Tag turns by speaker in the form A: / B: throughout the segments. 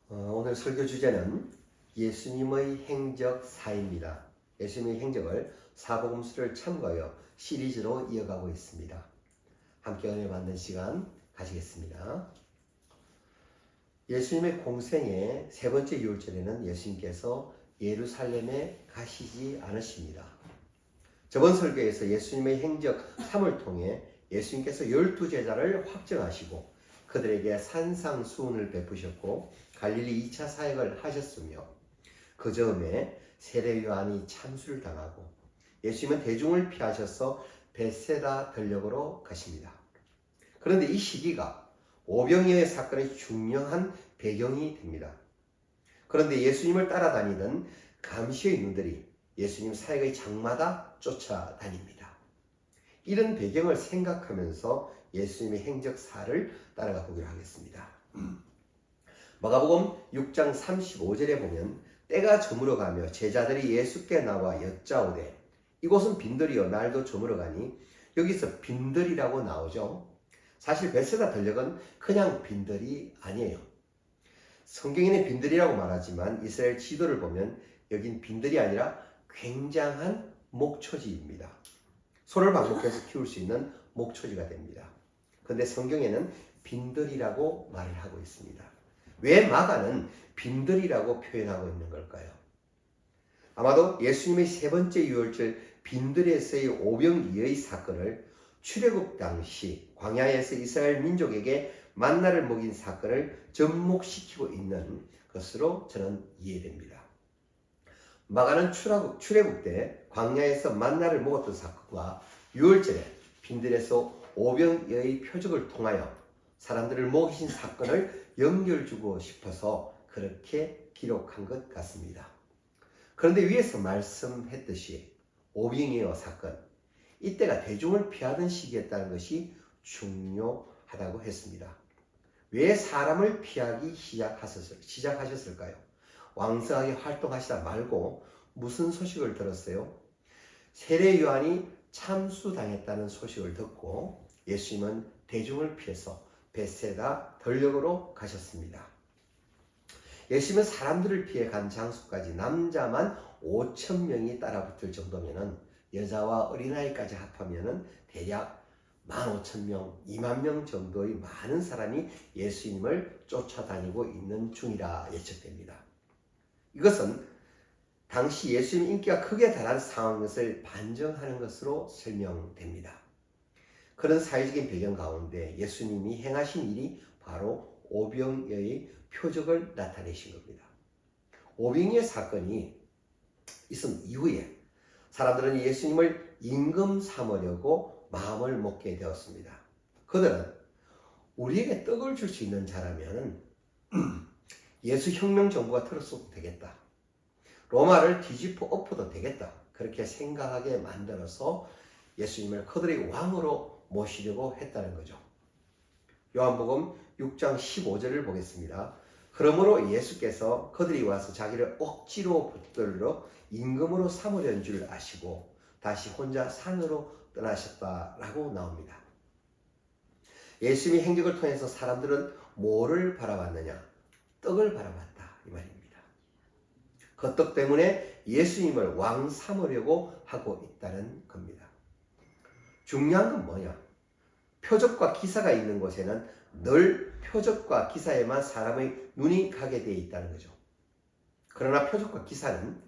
A: 오늘 설교 주제는 예수님의 행적 4입니다. 예수님의 행적을 사복음서를 참고하여 시리즈로 이어가고 있습니다. 함께 은혜 받는 시간 가지겠습니다. 예수님의 공생의 세 번째 유월절에는 예수님께서 예루살렘에 가시지 않으십니다. 저번 설교에서 예수님의 행적 3을 통해 예수님께서 12제자를 확정하시고 그들에게 산상수훈을 베푸셨고 갈릴리 2차 사역을 하셨으며 그 즈음에 세례 요한이 참수를 당하고 예수님은 대중을 피하셔서 벳세다 들녘으로 가십니다. 그런데 이 시기가 오병이어의 사건의 중요한 배경이 됩니다. 그런데 예수님을 따라다니던 감시의 눈들이 예수님 사역의 장마다 쫓아다닙니다. 이런 배경을 생각하면서 예수님의 행적 4를 따라가 보기로 하겠습니다. 마가복음 6장 35절에 보면 때가 저물어가며 제자들이 예수께 나와 여짜오되 이곳은 빈들이요 날도 저물어가니 여기서 빈들이라고 나오죠. 사실 벳세다 들녘은 그냥 빈들이 아니에요. 성경에는 빈들이라고 말하지만 이스라엘 지도를 보면 여긴 빈들이 아니라 굉장한 목초지입니다. 소를 방목해서 키울 수 있는 목초지가 됩니다. 그런데 성경에는 빈들이라고 말을 하고 있습니다. 왜 마가는 빈들이라고 표현하고 있는 걸까요? 아마도 예수님의 세 번째 유월절 빈들에서의 오병이어의 사건을 출애굽 당시 광야에서 이스라엘 민족에게 만나를 먹인 사건을 접목시키고 있는 것으로 저는 이해됩니다. 마가는 출애굽 때 광야에서 만나를 먹었던 사건과 유월절에 빈들에서 오병이어의 표적을 통하여 사람들을 먹이신 사건을 연결주고 싶어서 그렇게 기록한 것 같습니다. 그런데 위에서 말씀했듯이 오병이어 사건, 이때가 대중을 피하던 시기였다는 것이 중요하다고 했습니다. 왜 사람을 피하기 시작하셨을까요? 왕성하게 활동하시다 말고 무슨 소식을 들었어요? 세례 요한이 참수당했다는 소식을 듣고 예수님은 대중을 피해서 벳세다 들녘으로 가셨습니다. 예수님은 사람들을 피해 간 장소까지 남자만 5,000명이 따라붙을 정도면은 여자와 어린아이까지 합하면은 대략 15,000명, 2만 명 정도의 많은 사람이 예수님을 쫓아다니고 있는 중이라 예측됩니다. 이것은 당시 예수님 인기가 크게 달한 상황을 반증하는 것으로 설명됩니다. 그런 사회적인 배경 가운데 예수님이 행하신 일이 바로 오병이어의 표적을 나타내신 겁니다. 오병이어 사건이 있은 이후에 사람들은 예수님을 임금 삼으려고 마음을 먹게 되었습니다. 그들은 우리에게 떡을 줄 수 있는 자라면 예수 혁명 정부가 들었어도 되겠다. 로마를 뒤집어 엎어도 되겠다. 그렇게 생각하게 만들어서 예수님을 그들의 왕으로 모시려고 했다는 거죠. 요한복음 6장 15절을 보겠습니다. 그러므로 예수께서 그들이 와서 자기를 억지로 붙들러 임금으로 삼으려는 줄 아시고 다시 혼자 산으로 떠나셨다라고 나옵니다. 예수님의 행적을 통해서 사람들은 뭐를 바라봤느냐? 떡을 바라봤다 이 말입니다. 그 떡 때문에 예수님을 왕 삼으려고 하고 있다는 겁니다. 중요한 건 뭐냐? 표적과 기사가 있는 곳에는 늘 표적과 기사에만 사람의 눈이 가게 되어 있다는 거죠. 그러나 표적과 기사는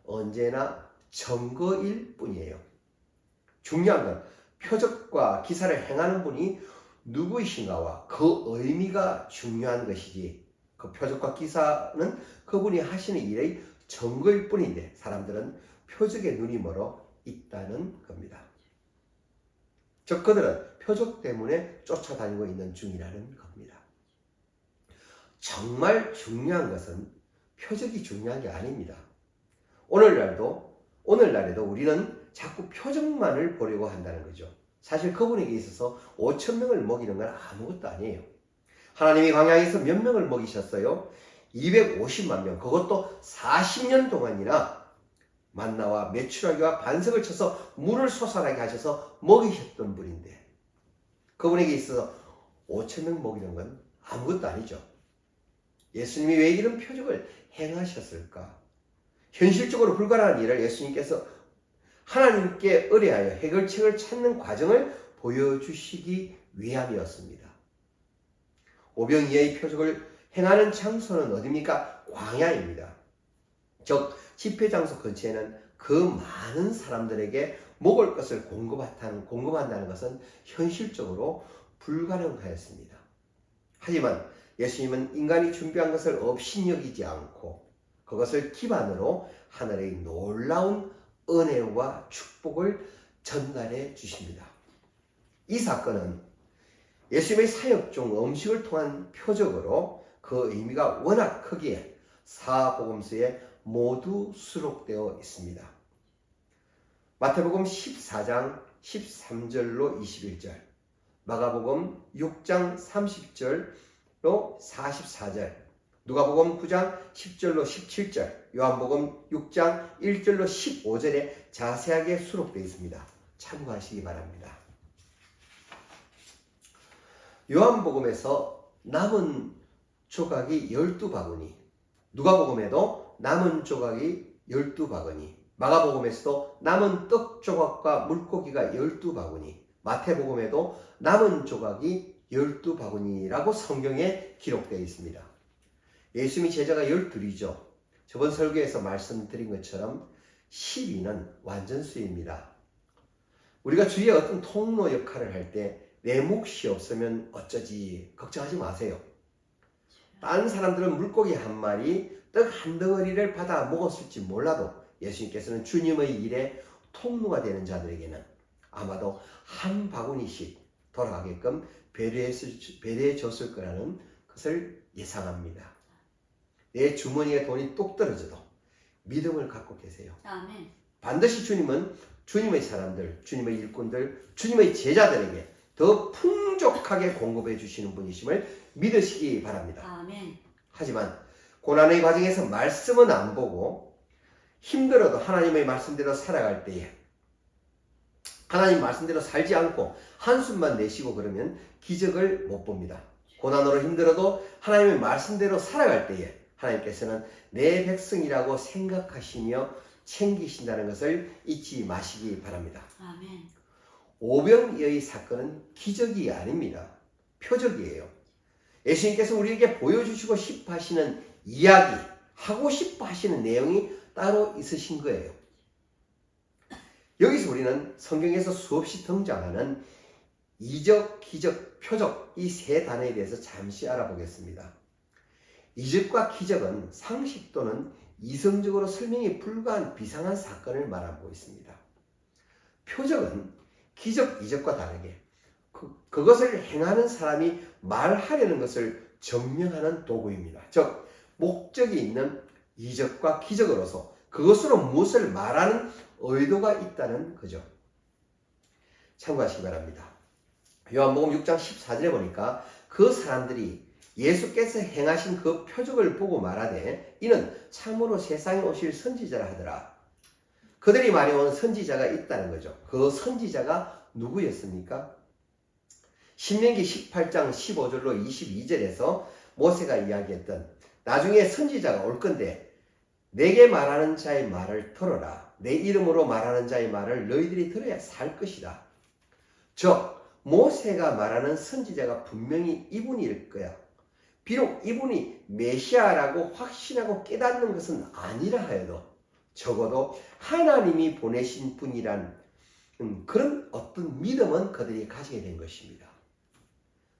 A: 언제나 증거일 뿐이에요. 중요한 건 표적과 기사를 행하는 분이 누구이신가와 그 의미가 중요한 것이지 그 표적과 기사는 그분이 하시는 일의 증거일 뿐인데 사람들은 표적에 눈이 멀어 있다는 겁니다. 즉 그들은 표적 때문에 쫓아다니고 있는 중이라는 겁니다. 정말 중요한 것은 표적이 중요한 게 아닙니다. 오늘날에도 우리는 자꾸 표적만을 보려고 한다는 거죠. 사실 그분에게 있어서 5,000명을 먹이는 건 아무것도 아니에요. 하나님이 광야에서 몇 명을 먹이셨어요? 250만 명. 그것도 40년 동안이나 만나와 메추라기와 반석을 쳐서 물을 솟아나게 하셔서 먹이셨던 분인데 그분에게 있어서 5,000명 먹이는 건 아무것도 아니죠. 예수님이 왜 이런 표적을 행하셨을까? 현실적으로 불가능한 일을 예수님께서 하나님께 의뢰하여 해결책을 찾는 과정을 보여주시기 위함이었습니다. 오병이어의 표적을 행하는 장소는 어디입니까? 광야입니다. 즉 집회장소 근처에는 그 많은 사람들에게 먹을 것을 공급한다는 것은 현실적으로 불가능하였습니다. 하지만 예수님은 인간이 준비한 것을 업신여기지 않고 그것을 기반으로 하늘의 놀라운 은혜와 축복을 전달해 주십니다. 이 사건은 예수님의 사역 중 음식을 통한 표적으로 그 의미가 워낙 크기에 사복음서에 모두 수록되어 있습니다. 마태복음 14장 13절로 21절, 마가복음 6장 30절로 44절, 누가복음 9장 10절로 17절, 요한복음 6장 1절로 15절에 자세하게 수록되어 있습니다. 참고하시기 바랍니다. 요한복음에서 남은 조각이 12바구니, 누가복음에도 남은 조각이 12바구니, 마가복음에서도 남은 떡 조각과 물고기가 12바구니, 마태복음에도 남은 조각이 12바구니라고 성경에 기록되어 있습니다. 예수님의 제자가 12이죠. 저번 설교에서 말씀드린 것처럼 12는 완전수입니다. 우리가 주위에 어떤 통로 역할을 할 때 내 몫이 없으면 어쩌지 걱정하지 마세요. 다른 사람들은 물고기 한 마리, 떡 한 덩어리를 받아 먹었을지 몰라도 예수님께서는 주님의 일에 통로가 되는 자들에게는 아마도 한 바구니씩 돌아가게끔 배려해 줬을 거라는 것을 예상합니다. 내 주머니에 돈이 뚝 떨어져도 믿음을 갖고 계세요.
B: 아멘.
A: 반드시 주님은 주님의 사람들, 주님의 일꾼들, 주님의 제자들에게 더 풍족하게 공급해 주시는 분이심을 믿으시기 바랍니다.
B: 아멘.
A: 하지만 고난의 과정에서 말씀은 안 보고 힘들어도 하나님의 말씀대로 살아갈 때에 하나님 말씀대로 살지 않고 한숨만 내쉬고 그러면 기적을 못 봅니다. 고난으로 힘들어도 하나님의 말씀대로 살아갈 때에 하나님께서는 내 백성이라고 생각하시며 챙기신다는 것을 잊지 마시기 바랍니다.
B: 아멘.
A: 오병이어의 사건은 기적이 아닙니다. 표적이에요. 예수님께서 우리에게 보여주시고 싶어 하시는 이야기, 하고 싶어 하시는 내용이 따로 있으신 거예요. 여기서 우리는 성경에서 수없이 등장하는 이적, 기적, 표적 이 세 단어에 대해서 잠시 알아보겠습니다. 이적과 기적은 상식 또는 이성적으로 설명이 불가한 비상한 사건을 말하고 있습니다. 표적은 기적, 이적과 다르게 그것을 행하는 사람이 말하려는 것을 증명하는 도구입니다. 즉 목적이 있는 이적과 기적으로서 그것으로 무엇을 말하는 의도가 있다는 거죠. 참고하시기 바랍니다. 요한복음 6장 14절에 보니까 그 사람들이 예수께서 행하신 그 표적을 보고 말하되 이는 참으로 세상에 오실 선지자라 하더라. 그들이 말해온 선지자가 있다는 거죠. 그 선지자가 누구였습니까? 신명기 18장 15절로 22절에서 모세가 이야기했던 나중에 선지자가 올 건데 내게 말하는 자의 말을 들어라. 내 이름으로 말하는 자의 말을 너희들이 들어야 살 것이다. 즉 모세가 말하는 선지자가 분명히 이분일 거야. 비록 이분이 메시아라고 확신하고 깨닫는 것은 아니라 하여도 적어도 하나님이 보내신 분이란 그런 어떤 믿음은 그들이 가지게 된 것입니다.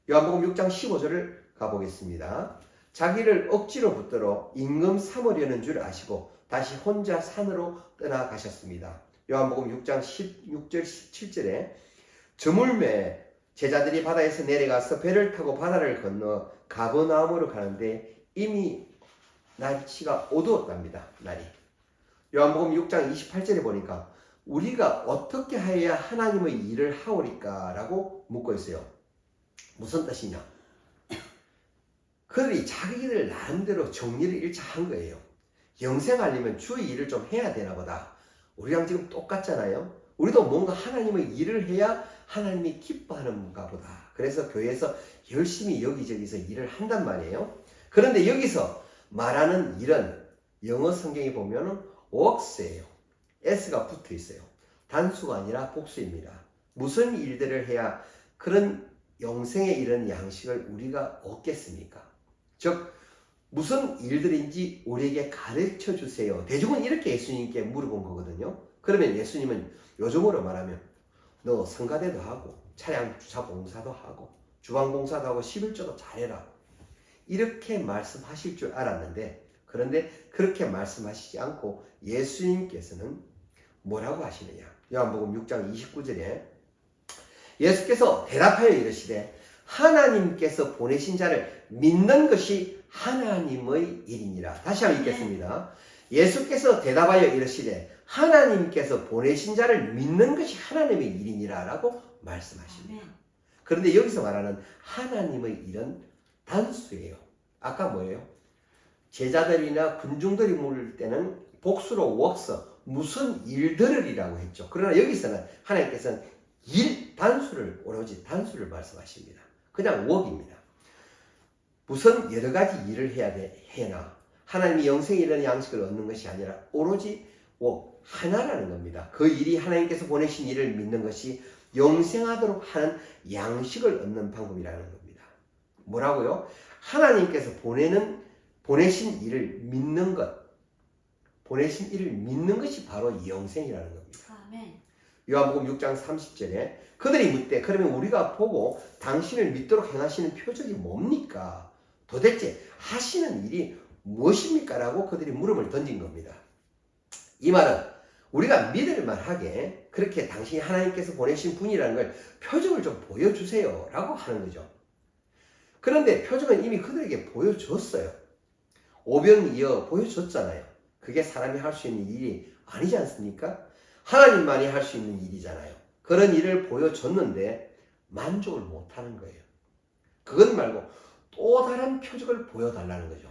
A: 요한복음 6장 15절을 가보겠습니다. 자기를 억지로 붙들어 임금 삼으려는 줄 아시고 다시 혼자 산으로 떠나가셨습니다. 요한복음 6장 16절 17절에 저물매 제자들이 바다에서 내려가서 배를 타고 바다를 건너 가버나움으로 가는데 이미 날씨가 어두웠답니다. 날이. 요한복음 6장 28절에 보니까 우리가 어떻게 해야 하나님의 일을 하오리까? 라고 묻고 있어요. 무슨 뜻이냐? 그들이 자기들 나름대로 정리를 일차 한 거예요. 영생하려면 주의 일을 좀 해야 되나 보다. 우리랑 지금 똑같잖아요. 우리도 뭔가 하나님의 일을 해야 하나님이 기뻐하는가 보다. 그래서 교회에서 열심히 여기저기서 일을 한단 말이에요. 그런데 여기서 말하는 일은 영어 성경에 보면은 works예요. s가 붙어 있어요. 단수가 아니라 복수입니다. 무슨 일들을 해야 그런 영생에 이르는 양식을 우리가 얻겠습니까? 즉 무슨 일들인지 우리에게 가르쳐 주세요. 대중은 이렇게 예수님께 물어본 거거든요. 그러면 예수님은 요즘으로 말하면 너 성가대도 하고 차량 주차 봉사도 하고 주방 봉사도 하고 11조도 잘해라. 이렇게 말씀하실 줄 알았는데 그런데 그렇게 말씀하시지 않고 예수님께서는 뭐라고 하시느냐? 요한복음 6장 29절에 예수께서 대답하여 이르시되 하나님께서 보내신 자를 믿는 것이 하나님의 일이니라. 다시 한번 읽겠습니다. 예수께서 대답하여 이르시되 하나님께서 보내신 자를 믿는 것이 하나님의 일이니라 라고 말씀하십니다. 그런데 여기서 말하는 하나님의 일은 단수예요. 아까 뭐예요? 제자들이나 군중들이 물을 때는 복수로 works, 무슨 일들을이라고 했죠. 그러나 여기서는 하나님께서는 단수를 오로지 단수를 말씀하십니다. 그냥 work입니다. 무슨 여러 가지 일을 해나 하나님이 영생에 이르는 양식을 얻는 것이 아니라 오로지 하나라는 겁니다. 그 일이 하나님께서 보내신 일을 믿는 것이 영생하도록 하는 양식을 얻는 방법이라는 겁니다. 뭐라고요? 하나님께서 보내신 일을 믿는 것, 보내신 일을 믿는 것이 바로 영생이라는 겁니다.
B: 아멘.
A: 요한복음 6장 30절에 그들이 묻되 그러면 우리가 보고 당신을 믿도록 행하시는 표적이 뭡니까? 도대체 하시는 일이 무엇입니까? 라고 그들이 물음을 던진 겁니다. 이 말은 우리가 믿을 만하게 그렇게 당신이 하나님께서 보내신 분이라는 걸 표적을 좀 보여주세요 라고 하는 거죠. 그런데 표적은 이미 그들에게 보여줬어요. 오병이어 보여줬잖아요. 그게 사람이 할 수 있는 일이 아니지 않습니까? 하나님만이 할 수 있는 일이잖아요. 그런 일을 보여줬는데 만족을 못하는 거예요. 그것 말고 또 다른 표적을 보여달라는 거죠.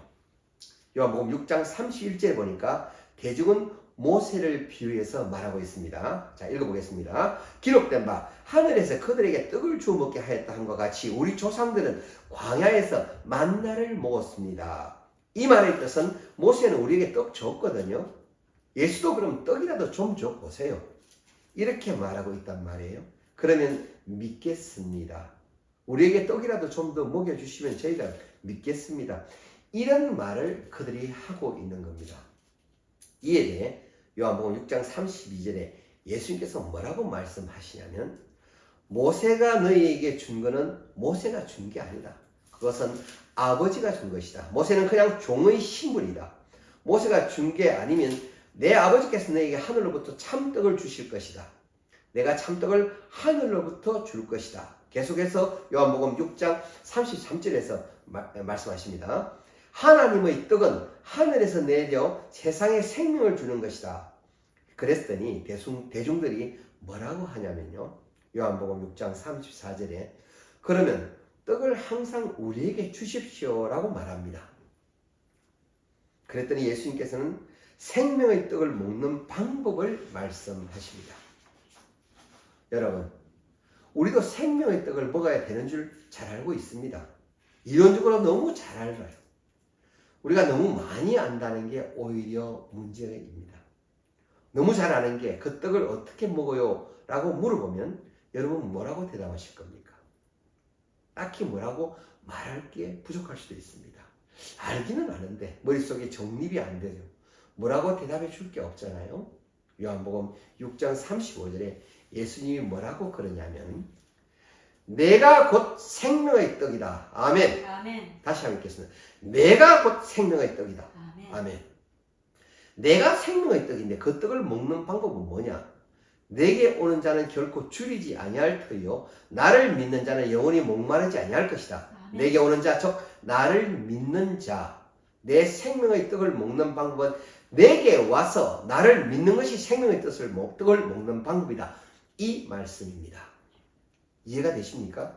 A: 요한복음 6장 31절에 보니까 대중은 모세를 비유해서 말하고 있습니다. 자, 읽어보겠습니다. 기록된 바 하늘에서 그들에게 떡을 주어 먹게 하였다 한것 같이 우리 조상들은 광야에서 만나를 먹었습니다. 이 말의 뜻은 모세는 우리에게 떡 줬거든요. 예수도 그럼 떡이라도 좀 줘보세요. 이렇게 말하고 있단 말이에요. 그러면 믿겠습니다. 우리에게 떡이라도 좀 더 먹여주시면 저희가 믿겠습니다. 이런 말을 그들이 하고 있는 겁니다. 이에 대해 요한복음 6장 32절에 예수님께서 뭐라고 말씀하시냐면 모세가 너희에게 준 것은 모세가 준 게 아니다. 그것은 아버지가 준 것이다. 모세는 그냥 종의 신분이다. 모세가 준 게 아니면 내 아버지께서 너에게 하늘로부터 참떡을 주실 것이다. 내가 참떡을 하늘로부터 줄 것이다. 계속해서 요한복음 6장 33절에서 말씀하십니다. 하나님의 떡은 하늘에서 내려 세상에 생명을 주는 것이다. 그랬더니 대중들이 뭐라고 하냐면요. 요한복음 6장 34절에 그러면 떡을 항상 우리에게 주십시오라고 말합니다. 그랬더니 예수님께서는 생명의 떡을 먹는 방법을 말씀하십니다. 여러분, 우리도 생명의 떡을 먹어야 되는 줄 잘 알고 있습니다. 이론적으로 너무 잘 알아요. 우리가 너무 많이 안다는 게 오히려 문제입니다. 너무 잘 아는 게 그 떡을 어떻게 먹어요? 라고 물어보면 여러분 뭐라고 대답하실 겁니까? 딱히 뭐라고 말할 게 부족할 수도 있습니다. 알기는 아는데 머릿속에 정립이 안 되죠. 뭐라고 대답해 줄 게 없잖아요. 요한복음 6장 35절에 예수님이 뭐라고 그러냐면 내가 곧 생명의 떡이다. 아멘.
B: 아멘.
A: 다시 한번 읽겠습니다. 내가 곧 생명의 떡이다.
B: 아멘.
A: 아멘. 내가 생명의 떡인데 그 떡을 먹는 방법은 뭐냐? 내게 오는 자는 결코 줄이지 아니할 터요 나를 믿는 자는 영원히 목마르지 아니할 것이다.
B: 아멘.
A: 내게 오는 자 즉 나를 믿는 자, 내 생명의 떡을 먹는 방법은 내게 와서 나를 믿는 것이 생명의 떡을 먹는 방법이다. 이 말씀입니다. 이해가 되십니까?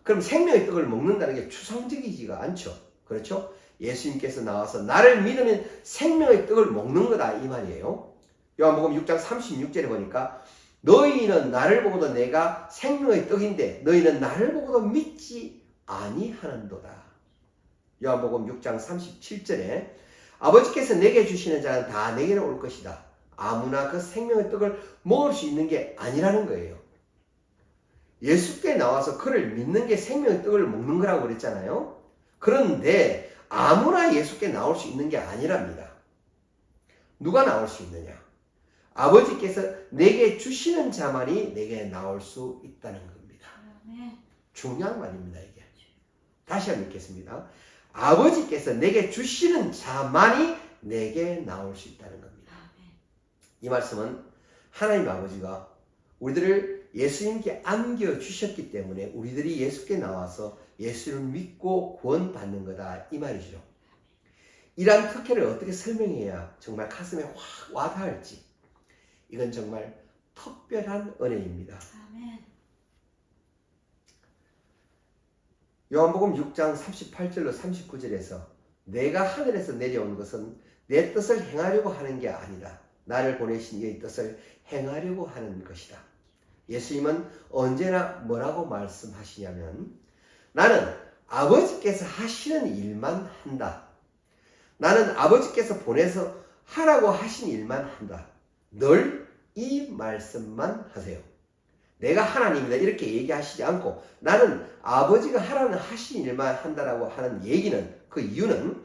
A: 그럼 생명의 떡을 먹는다는 게 추상적이지가 않죠. 그렇죠? 예수님께서 나와서 나를 믿으면 생명의 떡을 먹는 거다 이 말이에요. 요한복음 6장 36절에 보니까 너희는 나를 보고도 내가 생명의 떡인데 너희는 나를 보고도 믿지 아니하는도다. 요한복음 6장 37절에 아버지께서 내게 주시는 자는 다 내게로 올 것이다. 아무나 그 생명의 떡을 먹을 수 있는 게 아니라는 거예요. 예수께 나와서 그를 믿는 게 생명의 떡을 먹는 거라고 그랬잖아요. 그런데 아무나 예수께 나올 수 있는 게 아니랍니다. 누가 나올 수 있느냐? 아버지께서 내게 주시는 자만이 내게 나올 수 있다는 겁니다. 중요한 말입니다, 이게. 다시 한번 읽겠습니다. 아버지께서 내게 주시는 자만이 내게 나올 수 있다는 겁니다. 이 말씀은 하나님 아버지가 우리들을 예수님께 안겨주셨기 때문에 우리들이 예수께 나와서 예수를 믿고 구원받는 거다, 이 말이죠. 이러한 특혜를 어떻게 설명해야 정말 가슴에 확 와닿을지, 이건 정말 특별한 은혜입니다.
B: 아멘.
A: 요한복음 6장 38절로 39절에서 내가 하늘에서 내려온 것은 내 뜻을 행하려고 하는 게 아니다. 나를 보내신 이의 뜻을 행하려고 하는 것이다. 예수님은 언제나 뭐라고 말씀하시냐면, 나는 아버지께서 하시는 일만 한다. 나는 아버지께서 보내서 하라고 하신 일만 한다. 늘 이 말씀만 하세요. 내가 하나님이다 이렇게 얘기하시지 않고 나는 아버지가 하라는 하신 일만 한다라고 하는 얘기는, 그 이유는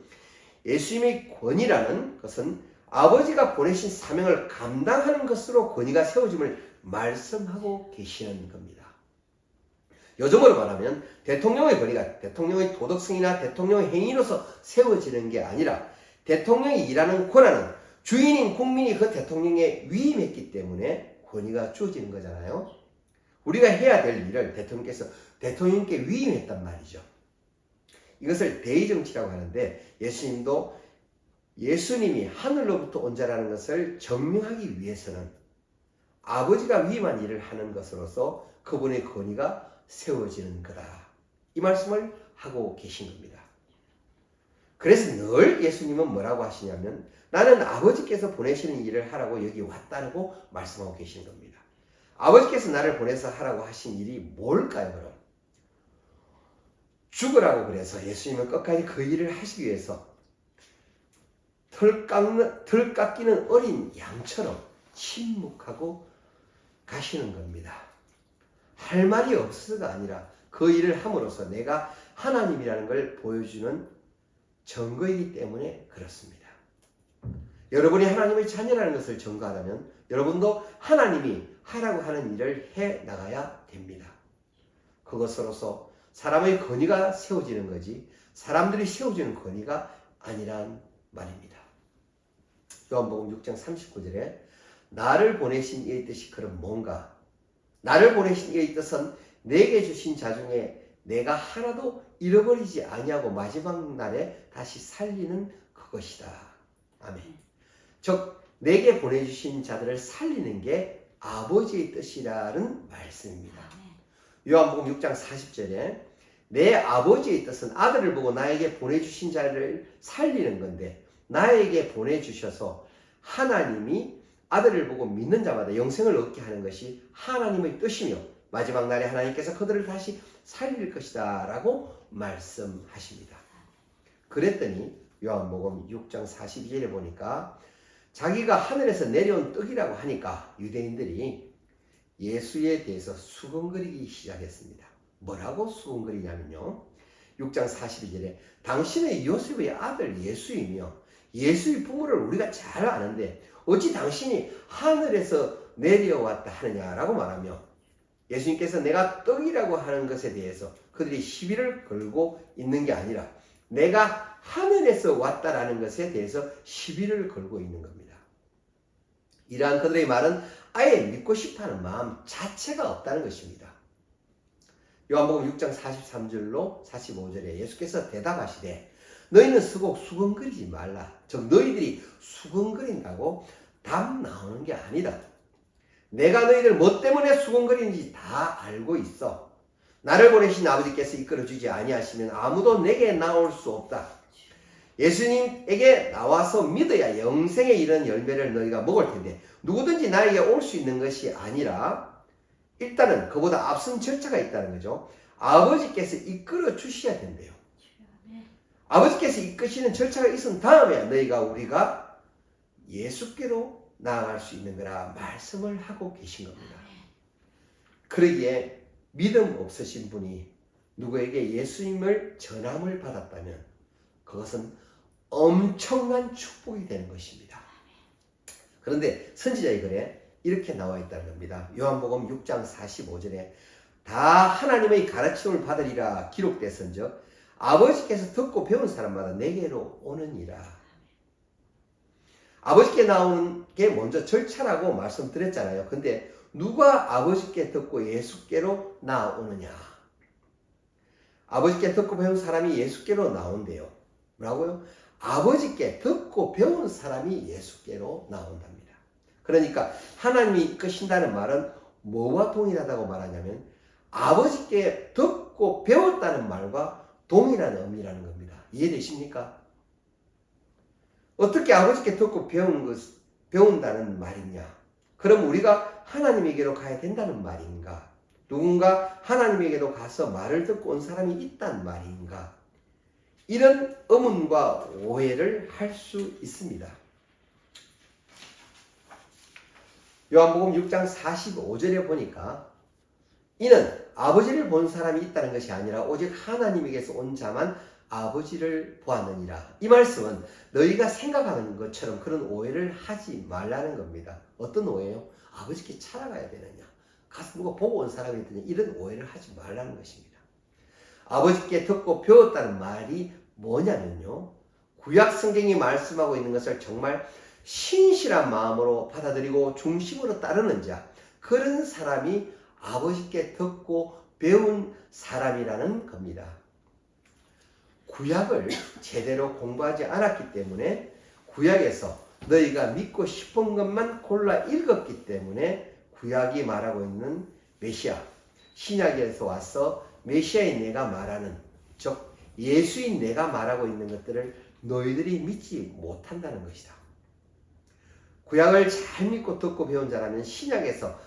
A: 예수님의 권위라는 것은 아버지가 보내신 사명을 감당하는 것으로 권위가 세워짐을 말씀하고 계시는 겁니다. 요즘으로 말하면 대통령의 권위가 대통령의 도덕성이나 대통령의 행위로서 세워지는 게 아니라 대통령이 일하는 권한은 주인인 국민이 그 대통령에 위임했기 때문에 권위가 주어지는 거잖아요. 우리가 해야 될 일을 대통령께 위임했단 말이죠. 이것을 대의정치라고 하는데, 예수님도 예수님이 하늘로부터 온 자라는 것을 증명하기 위해서는 아버지가 위임한 일을 하는 것으로서 그분의 권위가 세워지는 거다, 이 말씀을 하고 계신 겁니다. 그래서 늘 예수님은 뭐라고 하시냐면, 나는 아버지께서 보내시는 일을 하라고 여기 왔다고 말씀하고 계신 겁니다. 아버지께서 나를 보내서 하라고 하신 일이 뭘까요, 그럼? 죽으라고 그래서 예수님은 끝까지 그 일을 하시기 위해서 털 깎이는 어린 양처럼 침묵하고 가시는 겁니다. 할 말이 없어서가 아니라 그 일을 함으로써 내가 하나님이라는 걸 보여주는 증거이기 때문에 그렇습니다. 여러분이 하나님의 자녀라는 것을 증거하려면 여러분도 하나님이 하라고 하는 일을 해 나가야 됩니다. 그것으로서 사람의 권위가 세워지는 거지 사람들이 세워지는 권위가 아니란 말입니다. 요한복음 6장 39절에 나를 보내신 이의 뜻이 그럼 뭔가? 나를 보내신 이의 뜻은 내게 주신 자 중에 내가 하나도 잃어버리지 아니하고 마지막 날에 다시 살리는 그것이다. 아멘. 즉 내게 보내주신 자들을 살리는 게 아버지의 뜻이라는 말씀입니다. 요한복음 6장 40절에 내 아버지의 뜻은 아들을 보고 나에게 보내주신 자를 살리는 건데, 나에게 보내주셔서 하나님이 아들을 보고 믿는 자마다 영생을 얻게 하는 것이 하나님의 뜻이며 마지막 날에 하나님께서 그들을 다시 살릴 것이다 라고 말씀하십니다. 그랬더니 요한복음 6장 42절에 보니까 자기가 하늘에서 내려온 떡이라고 하니까 유대인들이 예수에 대해서 수근거리기 시작했습니다. 뭐라고 수근거리냐면요, 6장 42절에 당신의 요셉의 아들 예수이며 예수의 부모를 우리가 잘 아는데 어찌 당신이 하늘에서 내려왔다 하느냐라고 말하며, 예수님께서 내가 떡이라고 하는 것에 대해서 그들이 시비를 걸고 있는 게 아니라 내가 하늘에서 왔다라는 것에 대해서 시비를 걸고 있는 겁니다. 이러한 그들의 말은 아예 믿고 싶어하는 마음 자체가 없다는 것입니다. 요한복음 6장 43절로 45절에 예수께서 대답하시되 너희는 서고 수근거리지 말라. 즉 너희들이 수근거린다고 답 나오는 게 아니다. 내가 너희들 뭐 때문에 수근거리는지 다 알고 있어. 나를 보내신 아버지께서 이끌어주지 아니하시면 아무도 내게 나올 수 없다. 예수님에게 나와서 믿어야 영생에 이른 열매를 너희가 먹을 텐데 누구든지 나에게 올 수 있는 것이 아니라 일단은 그보다 앞선 절차가 있다는 거죠. 아버지께서 이끌어 주셔야 된대요. 아버지께서 이끄시는 절차가 있은 다음에 우리가 예수께로 나아갈 수 있는 거라 말씀을 하고 계신 겁니다. 그러기에 믿음 없으신 분이 누구에게 예수님을 전함을 받았다면 그것은 엄청난 축복이 되는 것입니다. 그런데 선지자의 글에 이렇게 나와 있다는 겁니다. 요한복음 6장 45절에 다 하나님의 가르침을 받으리라 기록됐은즉 아버지께서 듣고 배운 사람마다 내게로 오느니라. 아버지께 나오는 게 먼저 절차라고 말씀드렸잖아요. 근데 누가 아버지께 듣고 예수께로 나오느냐? 아버지께 듣고 배운 사람이 예수께로 나온대요. 뭐라고요? 아버지께 듣고 배운 사람이 예수께로 나온답니다. 그러니까 하나님이 이끄신다는 말은 뭐와 동일하다고 말하냐면 아버지께 듣고 배웠다는 말과 동일한 의미라는 겁니다. 이해되십니까? 어떻게 아버지께 듣고 배운다는 말이냐? 그럼 우리가 하나님에게로 가야 된다는 말인가? 누군가 하나님에게로 가서 말을 듣고 온 사람이 있단 말인가? 이런 의문과 오해를 할 수 있습니다. 요한복음 6장 45절에 보니까 이는 아버지를 본 사람이 있다는 것이 아니라 오직 하나님에게서 온 자만 아버지를 보았느니라. 이 말씀은 너희가 생각하는 것처럼 그런 오해를 하지 말라는 겁니다. 어떤 오해요? 아버지께 찾아가야 되느냐? 가서 누가 보고 온 사람이 있느냐? 이런 오해를 하지 말라는 것입니다. 아버지께 듣고 배웠다는 말이 뭐냐면요. 구약 성경이 말씀하고 있는 것을 정말 신실한 마음으로 받아들이고 중심으로 따르는 자, 그런 사람이 아버지께 듣고 배운 사람이라는 겁니다. 구약을 제대로 공부하지 않았기 때문에 구약에서 너희가 믿고 싶은 것만 골라 읽었기 때문에 구약이 말하고 있는 메시아, 신약에서 와서 메시아인 내가 말하는, 즉 예수인 내가 말하고 있는 것들을 너희들이 믿지 못한다는 것이다. 구약을 잘 믿고 듣고 배운 자라면 신약에서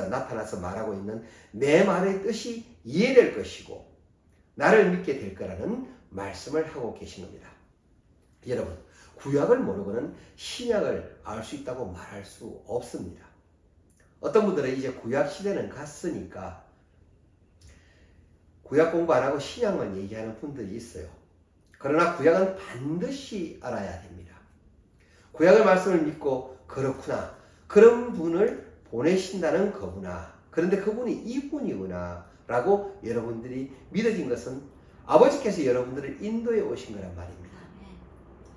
A: 나타나서 말하고 있는 내 말의 뜻이 이해될 것이고 나를 믿게 될 거라는 말씀을 하고 계신 겁니다. 여러분, 구약을 모르고는 신약을 알 수 있다고 말할 수 없습니다. 어떤 분들은 이제 구약 시대는 갔으니까 구약 공부 안 하고 신약만 얘기하는 분들이 있어요. 그러나 구약은 반드시 알아야 됩니다. 구약의 말씀을 믿고 그렇구나, 그런 분을 보내신다는 거구나, 그런데 그분이 이분이구나 라고 여러분들이 믿어진 것은 아버지께서 여러분들을 인도해 오신 거란 말입니다.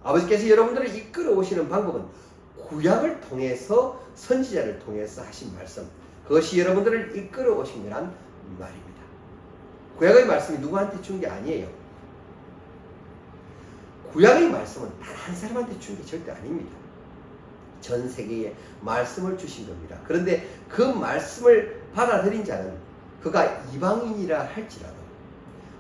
A: 아버지께서 여러분들을 이끌어 오시는 방법은 구약을 통해서, 선지자를 통해서 하신 말씀, 그것이 여러분들을 이끌어 오신 거란 말입니다. 구약의 말씀이 누구한테 준 게 아니에요. 구약의 말씀은 단 한 사람한테 준 게 절대 아닙니다. 전 세계에 말씀을 주신 겁니다. 그런데 그 말씀을 받아들인 자는 그가 이방인이라 할지라도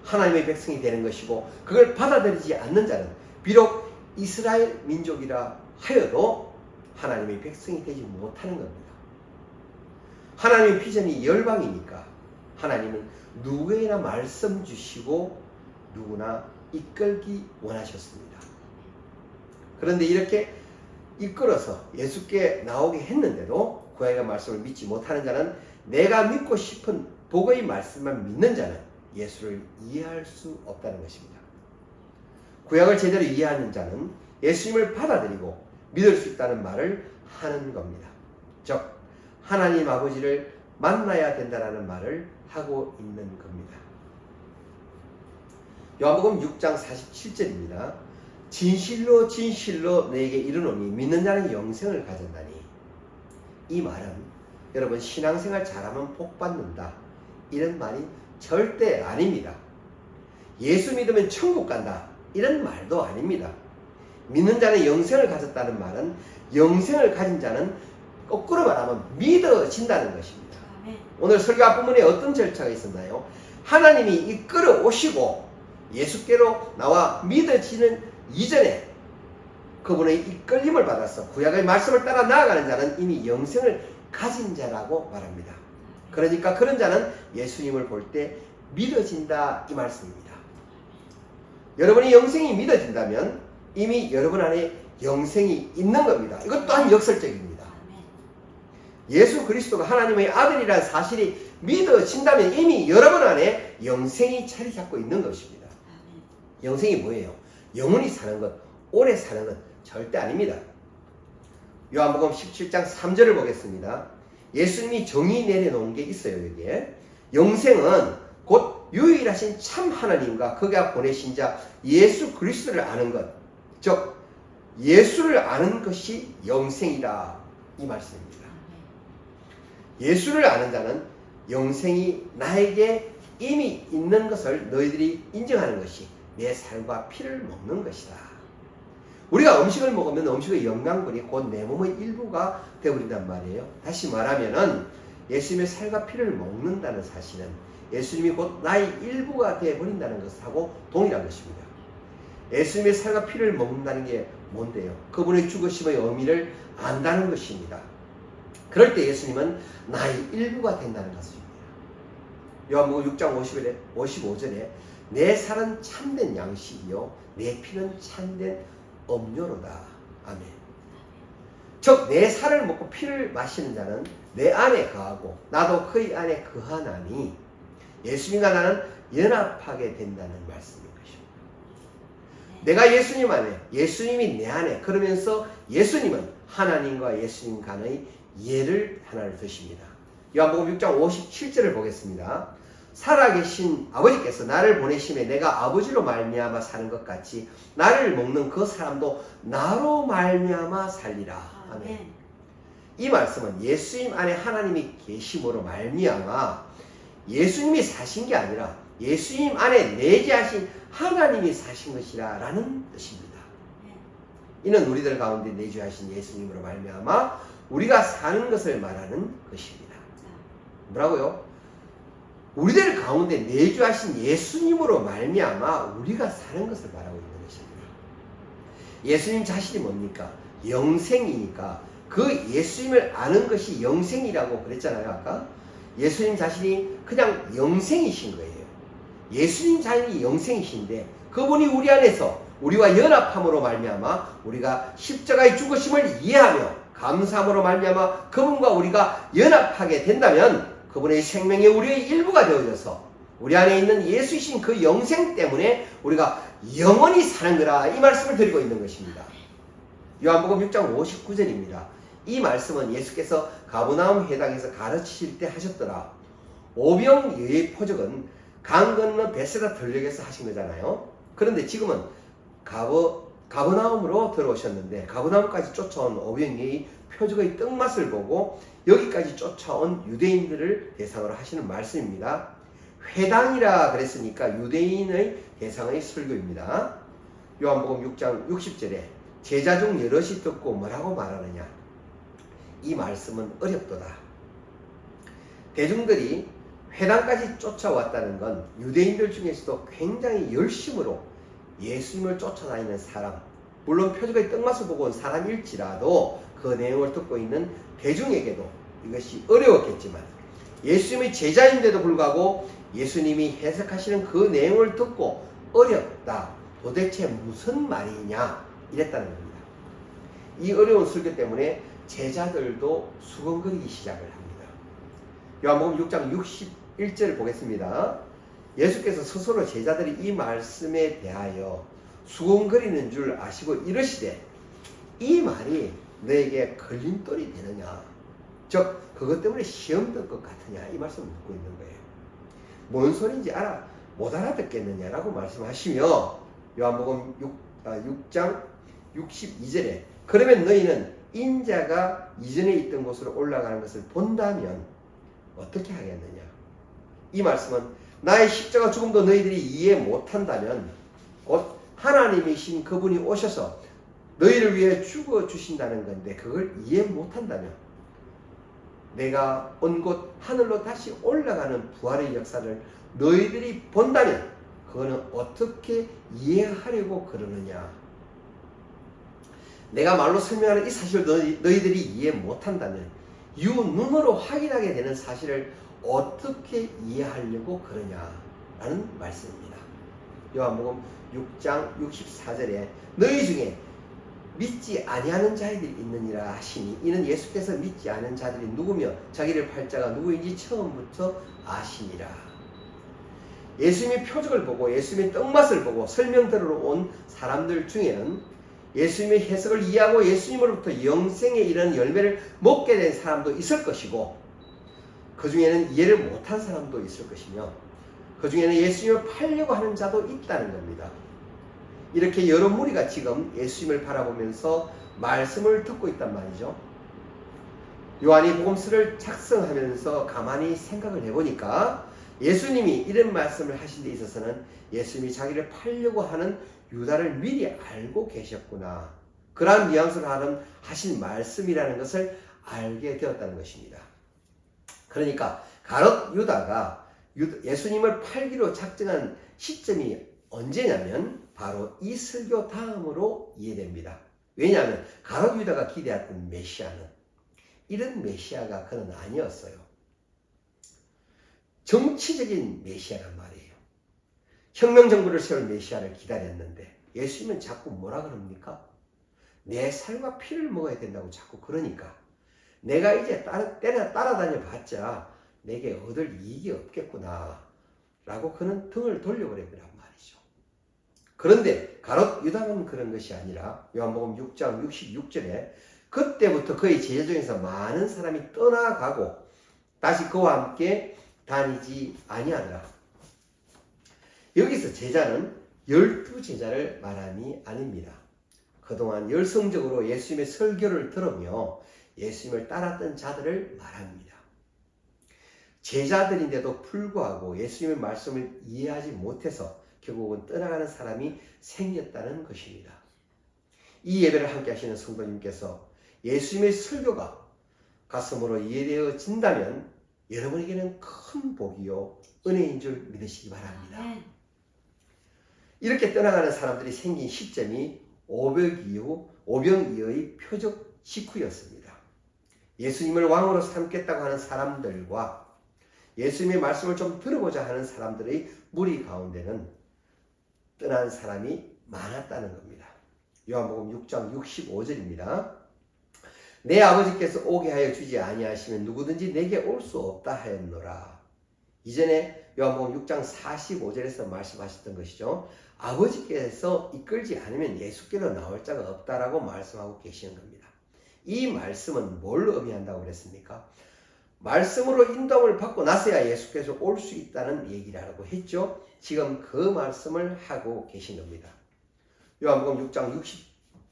A: 하나님의 백성이 되는 것이고, 그걸 받아들이지 않는 자는 비록 이스라엘 민족이라 하여도 하나님의 백성이 되지 못하는 겁니다. 하나님의 비전이 열방이니까 하나님은 누구에게나 말씀 주시고 누구나 이끌기 원하셨습니다. 그런데 이렇게 이끌어서 예수께 나오게 했는데도 구약의 말씀을 믿지 못하는 자는, 내가 믿고 싶은 복의 말씀만 믿는 자는 예수를 이해할 수 없다는 것입니다. 구약을 제대로 이해하는 자는 예수님을 받아들이고 믿을 수 있다는 말을 하는 겁니다. 즉 하나님 아버지를 만나야 된다는 말을 하고 있는 겁니다. 요한복음 6장 47절입니다. 진실로 진실로 너에게 이르노니 믿는 자는 영생을 가졌나니. 이 말은 여러분 신앙생활 잘하면 복 받는다, 이런 말이 절대 아닙니다. 예수 믿으면 천국 간다, 이런 말도 아닙니다. 믿는 자는 영생을 가졌다는 말은 영생을 가진 자는 거꾸로 말하면 믿어진다는 것입니다. 오늘 설교 앞부분에 어떤 절차가 있었나요? 하나님이 이끌어 오시고 예수께로 나와 믿어지는 이전에 그분의 이끌림을 받아서 구약의 말씀을 따라 나아가는 자는 이미 영생을 가진 자라고 말합니다. 그러니까 그런 자는 예수님을 볼 때 믿어진다, 이 말씀입니다. 여러분이 영생이 믿어진다면 이미 여러분 안에 영생이 있는 겁니다. 이것 또한 역설적입니다. 예수 그리스도가 하나님의 아들이라는 사실이 믿어진다면 이미 여러분 안에 영생이 자리 잡고 있는 것입니다. 영생이 뭐예요? 영원히 사는 것, 오래 사는 것 절대 아닙니다. 요한복음 17장 3절을 보겠습니다. 예수님이 정의 내려놓은 게 있어요. 여기에 영생은 곧 유일하신 참 하나님과 그가 보내신 자 예수 그리스도를 아는 것, 즉 예수를 아는 것이 영생이라 이 말씀입니다. 예수를 아는 자는 영생이 나에게 이미 있는 것을 너희들이 인정하는 것이 내 살과 피를 먹는 것이다. 우리가 음식을 먹으면 음식의 영양분이 곧 내 몸의 일부가 되어버린단 말이에요. 다시 말하면은 예수님의 살과 피를 먹는다는 사실은 예수님이 곧 나의 일부가 되어버린다는 것하고 동일한 것입니다. 예수님의 살과 피를 먹는다는 게 뭔데요? 그분의 죽으심의 의미를 안다는 것입니다. 그럴 때 예수님은 나의 일부가 된다는 것입니다. 요한복음 6장 55절에 내 살은 참된 양식이요 내 피는 참된 음료로다. 아멘. 즉 내 살을 먹고 피를 마시는 자는 내 안에 거하고 나도 그의 안에 거하나니 예수님과 나는 연합하게 된다는 말씀인 것입니다. 내가 예수님 안에, 예수님이 내 안에, 그러면서 예수님은 하나님과 예수님 간의 예를 하나를 드십니다. 요한복음 6장 57절을 보겠습니다. 살아계신 아버지께서 나를 보내심에 내가 아버지로 말미암아 사는 것 같이 나를 먹는 그 사람도 나로 말미암아 살리라. 아멘. 이 말씀은 예수님 안에 하나님이 계심으로 말미암아 예수님이 사신 게 아니라 예수님 안에 내재하신 하나님이 사신 것이라 라는 뜻입니다. 이는 우리들 가운데 내재하신 예수님으로 말미암아 우리가 사는 것을 말하는 것입니다. 뭐라고요? 우리들 가운데 내주하신 예수님으로 말미암아 우리가 사는 것을 말하고 있는 것입니다. 예수님 자신이 뭡니까? 영생이니까 그 예수님을 아는 것이 영생이라고 그랬잖아요. 아까 예수님 자신이 그냥 영생이신 거예요. 예수님 자신이 영생이신데 그분이 우리 안에서 우리와 연합함으로 말미암아 우리가 십자가의 죽으심을 이해하며 감사함으로 말미암아 그분과 우리가 연합하게 된다면 그분의 생명이 우리의 일부가 되어져서 우리 안에 있는 예수이신 그 영생 때문에 우리가 영원히 사는 거라 이 말씀을 드리고 있는 것입니다. 요한복음 6장 59절입니다. 이 말씀은 예수께서 가버나움 회당에서 가르치실 때 하셨더라. 오병이어의 표적은 강 건너 베세다 들녘에서 하신 거잖아요. 그런데 지금은 가버나움으로 들어오셨는데 가버나움까지 쫓아온 오병이어의 표적의 떡맛을 보고 여기까지 쫓아온 유대인들을 대상으로 하시는 말씀입니다. 회당이라 그랬으니까 유대인의 대상의 설교입니다. 요한복음 6장 60절에 제자 중 여럿이 듣고 뭐라고 말하느냐? 이 말씀은 어렵도다. 대중들이 회당까지 쫓아왔다는 건 유대인들 중에서도 굉장히 열심으로 예수님을 쫓아다니는 사람, 물론 표적의 떡맛을 보고 온 사람일지라도 그 내용을 듣고 있는 대중에게도 이것이 어려웠겠지만 예수님의 제자인데도 불구하고 예수님이 해석하시는 그 내용을 듣고 어렵다. 도대체 무슨 말이냐? 이랬다는 겁니다. 이 어려운 설교 때문에 제자들도 수근거리기 시작을 합니다. 요한복음 6장 61절을 보겠습니다. 예수께서 스스로 제자들이 이 말씀에 대하여 수근거리는 줄 아시고 이르시되 이 말이 너에게 걸림돌이 되느냐? 즉 그것 때문에 시험 들 것 같으냐? 이 말씀을 묻고 있는 거예요. 뭔 소리인지 못 알아듣겠느냐라고 말씀하시며 요한복음 6장 62절에 그러면 너희는 인자가 이전에 있던 곳으로 올라가는 것을 본다면 어떻게 하겠느냐? 이 말씀은 나의 십자가 죽음도 너희들이 이해 못한다면 곧 하나님이신 그분이 오셔서 너희를 위해 죽어주신다는 건데 그걸 이해 못한다면 내가 온 곳 하늘로 다시 올라가는 부활의 역사를 너희들이 본다면 그거는 어떻게 이해하려고 그러느냐? 내가 말로 설명하는 이 사실을 너희들이 이해 못한다면 눈으로 확인하게 되는 사실을 어떻게 이해하려고 그러냐라는 말씀입니다. 요한복음 6장 64절에 너희 중에 믿지 아니하는 자들이 있느니라 하시니 이는 예수께서 믿지 않은 자들이 누구며 자기를 팔 자가 누구인지 처음부터 아시니라. 예수님의 표적을 보고 예수님의 떡맛을 보고 설명 들으러 온 사람들 중에는 예수님의 해석을 이해하고 예수님으로부터 영생에 이르는 열매를 먹게 된 사람도 있을 것이고, 그 중에는 이해를 못한 사람도 있을 것이며, 그 중에는 예수님을 팔려고 하는 자도 있다는 겁니다. 이렇게 여러 무리가 지금 예수님을 바라보면서 말씀을 듣고 있단 말이죠. 요한이 복음서를 작성하면서 가만히 생각을 해보니까 예수님이 이런 말씀을 하신 데 있어서는 예수님이 자기를 팔려고 하는 유다를 미리 알고 계셨구나, 그러한 뉘앙스로 하신 말씀이라는 것을 알게 되었다는 것입니다. 그러니까 가롯 유다가 예수님을 팔기로 작정한 시점이 언제냐면 바로 이 설교 다음으로 이해됩니다. 왜냐하면 가롯 유다가 기대했던 메시아는 이런 메시아가 그는 아니었어요. 정치적인 메시아란 말이에요. 혁명정부를 세울 메시아를 기다렸는데 예수님은 자꾸 뭐라 그럽니까? 내 살과 피를 먹어야 된다고 자꾸 그러니까 내가 이제 때나 따라다녀 봤자 내게 얻을 이익이 없겠구나 라고 그는 등을 돌려버린 거란 말이죠. 그런데 가롯 유다는 그런 것이 아니라 요한복음 6장 66절에 그때부터 그의 제자 중에서 많은 사람이 떠나가고 다시 그와 함께 다니지 아니하더라. 여기서 제자는 12제자를 말함이 아닙니다. 그동안 열성적으로 예수님의 설교를 들으며 예수님을 따랐던 자들을 말합니다. 제자들인데도 불구하고 예수님의 말씀을 이해하지 못해서 결국은 떠나가는 사람이 생겼다는 것입니다. 이 예배를 함께 하시는 성도님께서 예수님의 설교가 가슴으로 이해되어진다면 여러분에게는 큰 복이요 은혜인 줄 믿으시기 바랍니다. 이렇게 떠나가는 사람들이 생긴 시점이 오병이어의 표적 직후였습니다. 예수님을 왕으로 삼겠다고 하는 사람들과 예수님의 말씀을 좀 들어보자 하는 사람들의 무리 가운데는 떠난 사람이 많았다는 겁니다. 요한복음 6장 65절입니다. 내 아버지께서 오게 하여 주지 아니하시면 누구든지 내게 올 수 없다 하였노라. 이전에 요한복음 6장 45절에서 말씀하셨던 것이죠. 아버지께서 이끌지 않으면 예수께로 나올 자가 없다라고 말씀하고 계시는 겁니다. 이 말씀은 뭘 의미한다고 그랬습니까? 말씀으로 인도함을 받고 나서야 예수께서 올 수 있다는 얘기라고 했죠. 지금 그 말씀을 하고 계신 겁니다. 요한복음 6장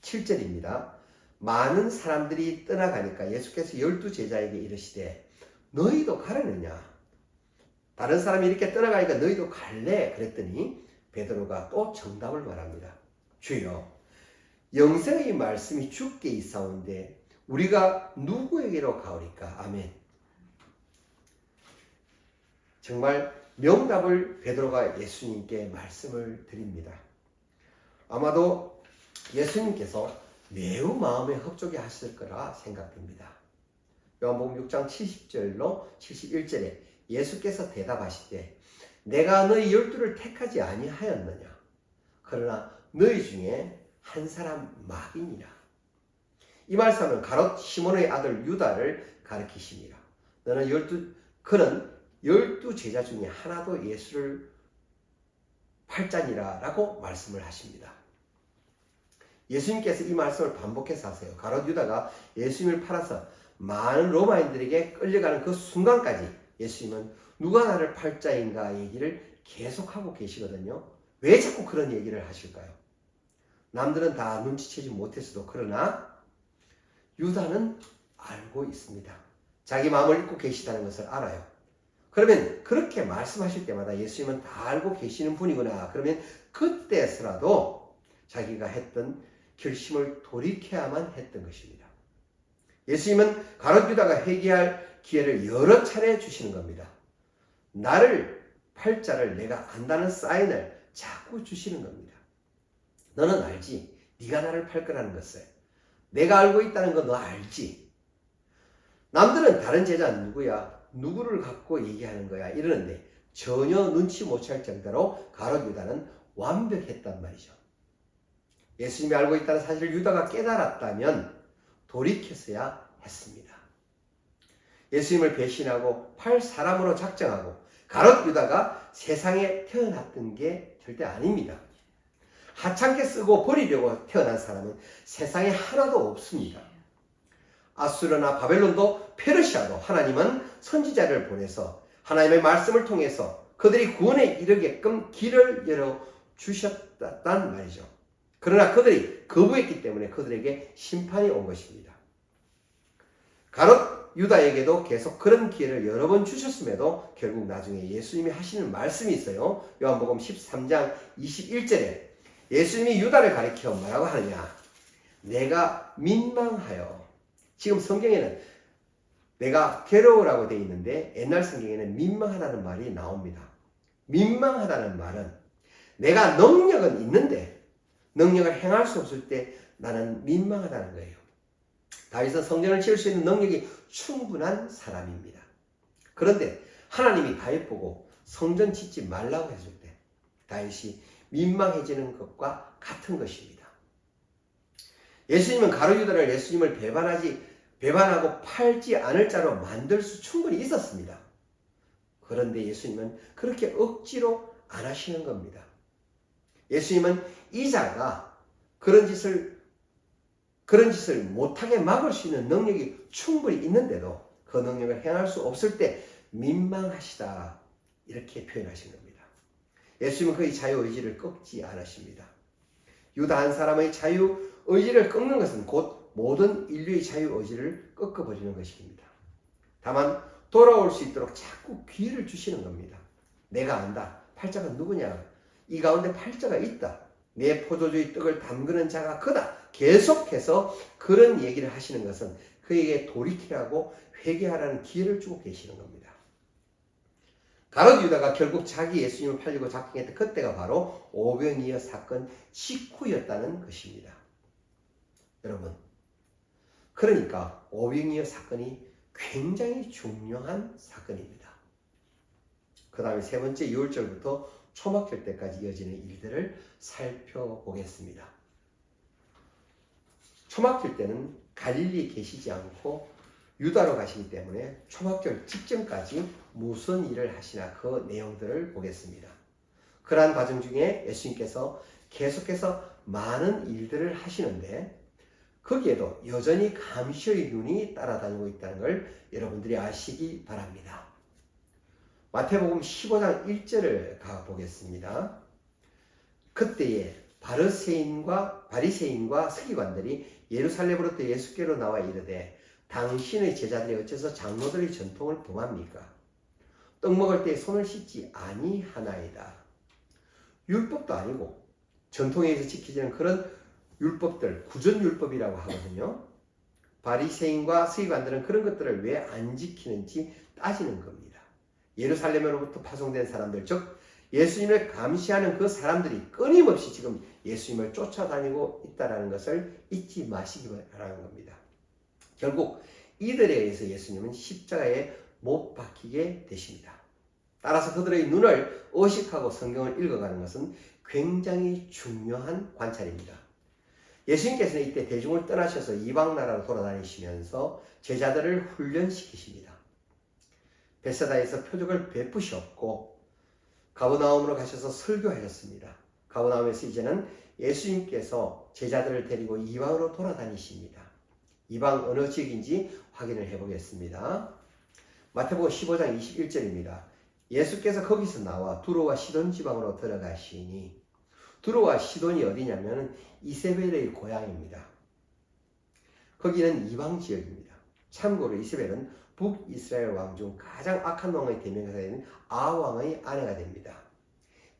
A: 67절입니다. 많은 사람들이 떠나가니까 예수께서 12제자에게 이르시되 너희도 가려느냐? 다른 사람이 이렇게 떠나가니까 너희도 갈래? 그랬더니 베드로가 또 정답을 말합니다. 주여, 영생의 말씀이 주께 있사온데 우리가 누구에게로 가오리까? 아멘. 정말 명답을 베드로가 예수님께 말씀을 드립니다. 아마도 예수님께서 매우 마음에 흡족해 하실 거라 생각됩니다. 요한복음 6장 70절로 71절에 예수께서 대답하시되 내가 너희 12를 택하지 아니하였느냐? 그러나 너희 중에 한 사람 마귀니라. 이 말씀은 가롯 시몬의 아들 유다를 가리키십니다. 그는 12제자 중에 하나도 예수를 팔자니라 라고 말씀을 하십니다. 예수님께서 이 말씀을 반복해서 하세요. 가롯 유다가 예수님을 팔아서 많은 로마인들에게 끌려가는 그 순간까지 예수님은 누가 나를 팔자인가 얘기를 계속하고 계시거든요. 왜 자꾸 그런 얘기를 하실까요? 남들은 다 눈치채지 못했어도 그러나 유다는 알고 있습니다. 자기 마음을 읽고 계시다는 것을 알아요. 그러면 그렇게 말씀하실 때마다 예수님은 다 알고 계시는 분이구나. 그러면 그때서라도 자기가 했던 결심을 돌이켜야만 했던 것입니다. 예수님은 가롯 유다가 회개할 기회를 여러 차례 주시는 겁니다. 나를 팔자를 내가 안다는 사인을 자꾸 주시는 겁니다. 너는 알지? 네가 나를 팔 거라는 것을. 내가 알고 있다는 거 너 알지? 남들은 다른 제자 누구야? 누구를 갖고 얘기하는 거야? 이러는데 전혀 눈치 못 챌 정도로 가롯 유다는 완벽했단 말이죠. 예수님이 알고 있다는 사실을 유다가 깨달았다면 돌이켰어야 했습니다. 예수님을 배신하고 팔 사람으로 작정하고 가롯 유다가 세상에 태어났던 게 절대 아닙니다. 하찮게 쓰고 버리려고 태어난 사람은 세상에 하나도 없습니다. 아수르나 바벨론도 페르시아도 하나님은 선지자를 보내서 하나님의 말씀을 통해서 그들이 구원에 이르게끔 길을 열어주셨단 말이죠. 그러나 그들이 거부했기 때문에 그들에게 심판이 온 것입니다. 가롯 유다에게도 계속 그런 기회를 여러 번 주셨음에도 결국 나중에 예수님이 하시는 말씀이 있어요. 요한복음 13장 21절에 예수님이 유다를 가리켜 뭐라고 하느냐? 내가 민망하여. 지금 성경에는 내가 괴로우라고 되어 있는데 옛날 성경에는 민망하다는 말이 나옵니다. 민망하다는 말은 내가 능력은 있는데 능력을 행할 수 없을 때 나는 민망하다는 거예요. 다윗은 성전을 지을 수 있는 능력이 충분한 사람입니다. 그런데 하나님이 다윗 보고 성전 짓지 말라고 했을 때 다윗이 민망해지는 것과 같은 것입니다. 예수님은 가룟 유다를 예수님을 배반하고 팔지 않을 자로 만들 수 충분히 있었습니다. 그런데 예수님은 그렇게 억지로 안 하시는 겁니다. 예수님은 이 자가 그런 짓을 못하게 막을 수 있는 능력이 충분히 있는데도 그 능력을 행할 수 없을 때 민망하시다 이렇게 표현하신 겁니다. 예수님은 그의 자유의지를 꺾지 않으십니다. 유다 한 사람의 자유의지를 꺾는 것은 곧 모든 인류의 자유의지를 꺾어버리는 것입니다. 다만 돌아올 수 있도록 자꾸 기회를 주시는 겁니다. 내가 안다. 팔자가 누구냐? 이 가운데 팔자가 있다. 내 포도주의 떡을 담그는 자가 그다. 계속해서 그런 얘기를 하시는 것은 그에게 돌이키라고 회개하라는 기회를 주고 계시는 겁니다. 가룟 유다가 결국 자기 예수님을 팔리고 작정했던 그때가 바로 오병이어 사건 직후였다는 것입니다. 여러분, 그러니까 오병이어 사건이 굉장히 중요한 사건입니다. 그 다음에 세 번째 6월절부터 초막절 때까지 이어지는 일들을 살펴보겠습니다. 초막절 때는 갈릴리에 계시지 않고 유다로 가시기 때문에 초막절 직전까지 무슨 일을 하시나 그 내용들을 보겠습니다. 그러한 과정 중에 예수님께서 계속해서 많은 일들을 하시는데 거기에도 여전히 감시의 눈이 따라다니고 있다는 걸 여러분들이 아시기 바랍니다. 마태복음 15장 1절을 가보겠습니다. 그때에 바리새인과 서기관들이 예루살렘으로부터 예수께로 나와 이르되 당신의 제자들이 어째서 장로들의 전통을 범합니까? 떡 먹을 때 손을 씻지 아니하나이다. 율법도 아니고 전통에 의해서 지키지는 그런 율법들, 구전율법이라고 하거든요. 바리새인과 서기관들은 그런 것들을 왜 안 지키는지 따지는 겁니다. 예루살렘으로부터 파송된 사람들, 즉 예수님을 감시하는 그 사람들이 끊임없이 지금 예수님을 쫓아다니고 있다는 것을 잊지 마시기 바라는 겁니다. 결국 이들에 의해서 예수님은 십자가에 못 박히게 되십니다. 따라서 그들의 눈을 의식하고 성경을 읽어가는 것은 굉장히 중요한 관찰입니다. 예수님께서는 이때 대중을 떠나셔서 이방 나라로 돌아다니시면서 제자들을 훈련시키십니다. 베세다에서 표적을 베푸셨고 가버나움으로 가셔서 설교하셨습니다. 가버나움에서 이제는 예수님께서 제자들을 데리고 이방으로 돌아다니십니다. 이방 어느 지역인지 확인을 해보겠습니다. 마태복음 15장 21절입니다. 예수께서 거기서 나와 두로와 시돈 지방으로 들어가시니, 두로와 시돈이 어디냐면 이세벨의 고향입니다. 거기는 이방 지역입니다. 참고로 이세벨은 북이스라엘 왕 중 가장 악한 왕의 대명사인 아왕의 아내가 됩니다.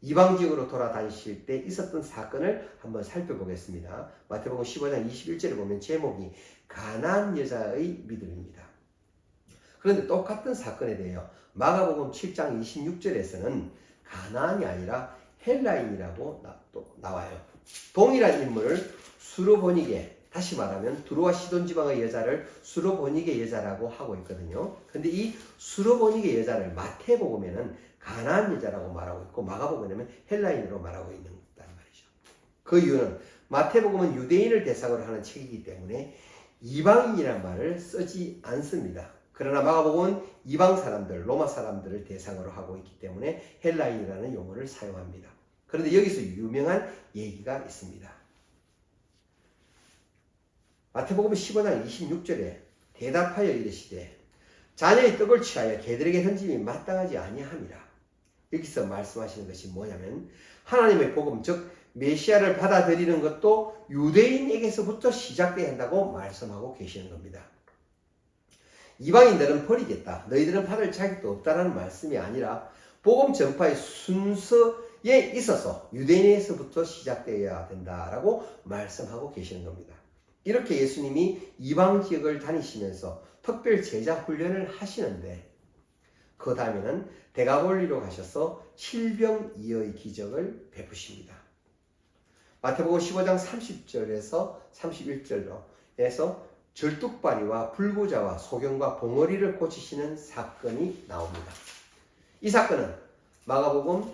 A: 이방 지역으로 돌아다니실 때 있었던 사건을 한번 살펴보겠습니다. 마태복음 15장 21절에 보면 제목이 가나안 여자의 믿음입니다. 그런데 똑같은 사건에 대하여 마가복음 7장 26절에서는 가나안이 아니라 헬라인이라고 나와요. 동일한 인물을 수로보니게, 다시 말하면 두로와 시돈 지방의 여자를 수로보니게 여자라고 하고 있거든요. 근데 이 수로보니게 여자를 마태복음에는 가나안 여자라고 말하고 있고 마가복음에는 헬라인으로 말하고 있는 그 이유는 마태복음은 유대인을 대상으로 하는 책이기 때문에 이방인이란 말을 쓰지 않습니다. 그러나 마가복음은 이방 사람들, 로마 사람들을 대상으로 하고 있기 때문에 헬라인이라는 용어를 사용합니다. 그런데 여기서 유명한 얘기가 있습니다. 마태복음 15장 26절에 대답하여 이르시되 자녀의 떡을 취하여 개들에게 던짐이 마땅하지 아니함이라. 여기서 말씀하시는 것이 뭐냐면 하나님의 복음, 즉 메시아를 받아들이는 것도 유대인에게서부터 시작돼야 한다고 말씀하고 계시는 겁니다. 이방인들은 버리겠다, 너희들은 받을 자격도 없다라는 말씀이 아니라 복음 전파의 순서에 있어서 유대인에서부터 시작되어야 된다라고 말씀하고 계시는 겁니다. 이렇게 예수님이 이방 지역을 다니시면서 특별 제자 훈련을 하시는데 그 다음에는 데가볼리로 가셔서 칠병이어의 기적을 베푸십니다. 마태복음 15장 30절에서 31절로에서 절뚝발이와 불구자와 소경과 봉어리를 고치시는 사건이 나옵니다. 이 사건은 마가복음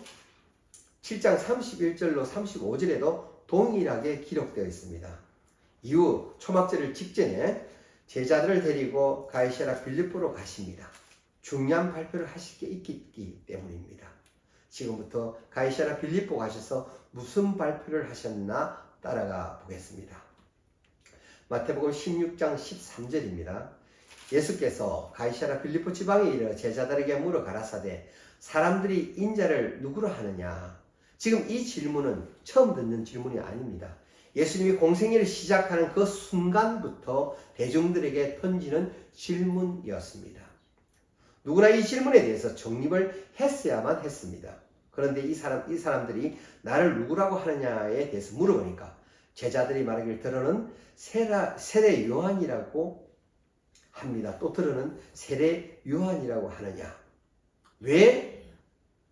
A: 7장 31절로 35절에도 동일하게 기록되어 있습니다. 이후 초막절을 직전에 제자들을 데리고 가이사랴 빌립보로 가십니다. 중요한 발표를 하실 게 있기 때문입니다. 지금부터 가이사랴 빌립보 가셔서 무슨 발표를 하셨나 따라가 보겠습니다. 마태복음 16장 13절입니다. 예수께서 가이사랴 빌립보 지방에 이르러 제자들에게 물어 가라사대 사람들이 인자를 누구로 하느냐. 지금 이 질문은 처음 듣는 질문이 아닙니다. 예수님이 공생애를 시작하는 그 순간부터 대중들에게 던지는 질문이었습니다. 누구나 이 질문에 대해서 정립을 했어야만 했습니다. 그런데 이 사람들이 나를 누구라고 하느냐에 대해서 물어보니까 제자들이 말하기를 들어는 세례 요한이라고 합니다. 또 들어는 세례 요한이라고 하느냐. 왜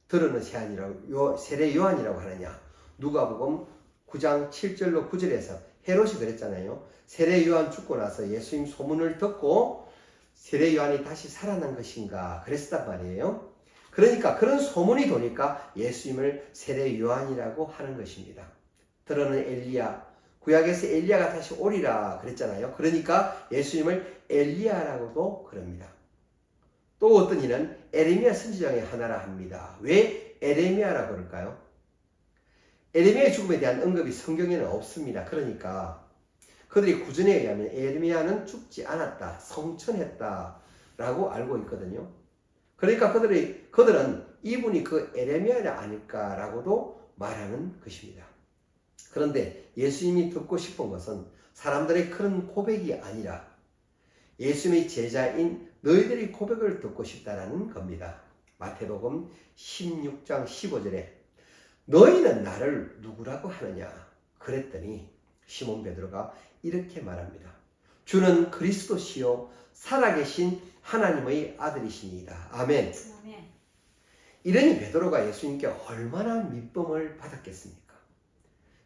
A: 들어는 세례 요한이라고 하느냐. 누가복음 9장 7절로 9절에서 헤롯이 그랬잖아요. 세례 요한 죽고 나서 예수님 소문을 듣고 세례 요한이 다시 살아난 것인가 그랬단 말이에요. 그러니까 그런 소문이 도니까 예수님을 세례 요한이라고 하는 것입니다. 들어는 엘리야, 구약에서 엘리야가 다시 오리라 그랬잖아요. 그러니까 예수님을 엘리야라고도 그럽니다. 또 어떤 이는 에레미야 선지자의 하나라 합니다. 왜 에레미야라고 그럴까요? 에레미야의 죽음에 대한 언급이 성경에는 없습니다. 그러니까 그들이 구전에 의하면 에레미야는 죽지 않았다, 성천했다 라고 알고 있거든요. 그러니까 그들은 이분이 그 에레미야가 아닐까라고도 말하는 것입니다. 그런데 예수님이 듣고 싶은 것은 사람들의 그런 고백이 아니라 예수님의 제자인 너희들의 고백을 듣고 싶다라는 겁니다. 마태복음 16장 15절에 너희는 나를 누구라고 하느냐 그랬더니 시몬 베드로가 이렇게 말합니다. 주는 그리스도시요 살아계신 하나님의 아들이시니이다. 아멘. 이러니 베드로가 예수님께 얼마나 믿음을 받았겠습니까?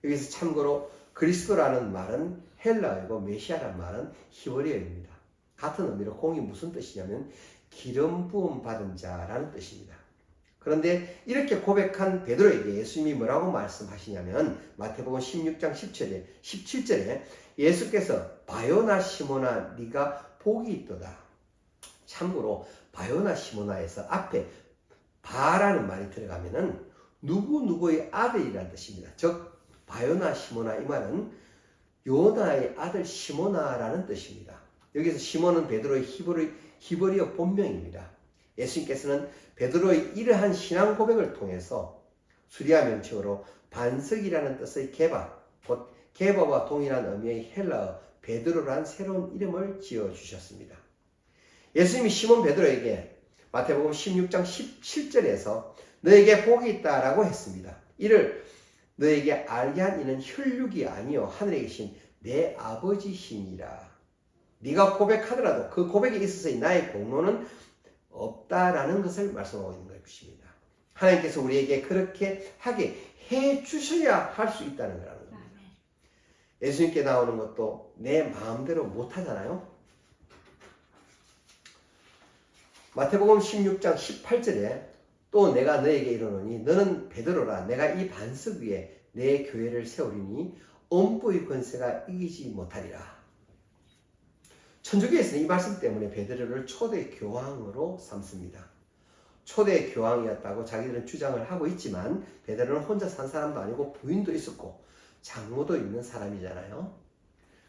A: 여기서 참고로 그리스도라는 말은 헬라어이고 메시아라는 말은 히브리어입니다. 같은 의미로 공이 무슨 뜻이냐면 기름 부음 받은 자라는 뜻입니다. 그런데 이렇게 고백한 베드로에게 예수님이 뭐라고 말씀하시냐면 마태복음 16장 17절에 예수께서 바요나 시모나 네가 복이 있도다. 참고로 바요나 시모나에서 앞에 바라는 말이 들어가면은 누구누구의 아들이라는 뜻입니다. 즉 바요나 시모나 이 말은 요나의 아들 시모나라는 뜻입니다. 여기서 시몬은 베드로의 히브리어 본명입니다. 예수님께서는 베드로의 이러한 신앙 고백을 통해서 수리아 명칭으로 반석이라는 뜻의 게바, 곧 게바와 동일한 의미의 헬라어 베드로란 새로운 이름을 지어주셨습니다. 예수님이 시몬 베드로에게 마태복음 16장 17절에서 너에게 복이 있다라고 했습니다. 이를 너에게 알게 한 이는 혈육이 아니요 하늘에 계신 내 아버지시니라. 네가 고백하더라도 그 고백에 있어서의 나의 공로는 없다라는 것을 말씀하고 있는 것입니다. 하나님께서 우리에게 그렇게 하게 해 주셔야 할 수 있다는 거라는 겁니다. 예수님께 나오는 것도 내 마음대로 못 하잖아요. 마태복음 16장 18절에 또 내가 너에게 이르노니 너는 베드로라 내가 이 반석 위에 내 교회를 세우리니 음부의 권세가 이기지 못하리라. 천주교에서는 이 말씀 때문에 베드로를 초대 교황으로 삼습니다. 초대 교황이었다고 자기들은 주장을 하고 있지만 베드로는 혼자 산 사람도 아니고 부인도 있었고 장모도 있는 사람이잖아요.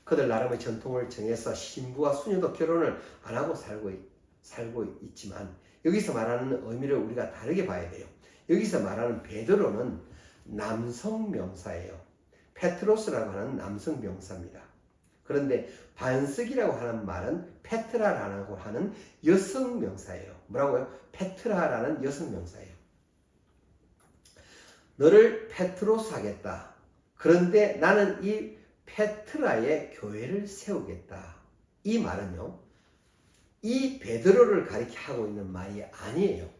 A: 그들 나름의 전통을 정해서 신부와 수녀도 결혼을 안 하고 살고 있지만 여기서 말하는 의미를 우리가 다르게 봐야 돼요. 여기서 말하는 베드로는 남성 명사예요. 페트로스라고 하는 남성 명사입니다. 그런데 반석이라고 하는 말은 페트라라고 하는 여성 명사예요. 뭐라고요? 페트라라는 여성 명사예요. 너를 페트로스 하겠다. 그런데 나는 이 페트라의 교회를 세우겠다. 이 말은요, 이 베드로를 가리켜 하고 있는 말이 아니에요.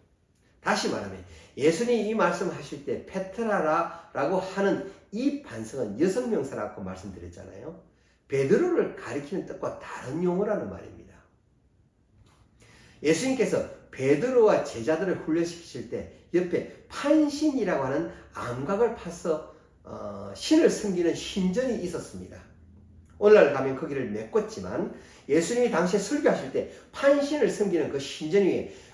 A: 다시 말하면 예수님이 이 말씀하실 때 페트라라고 하는 이 반석은 여성 명사라고 말씀드렸잖아요. 베드로를 가리키는 뜻과 다른 용어라는 말입니다. 예수님께서 베드로와 제자들을 훈련시키실 때 옆에 판신이라고 하는 암각을 파서 신을 섬기는 신전이 있었습니다. 오늘날 가면 거기를 메꿨지만 예수님이 당시에 설교하실 때 판신을 섬기는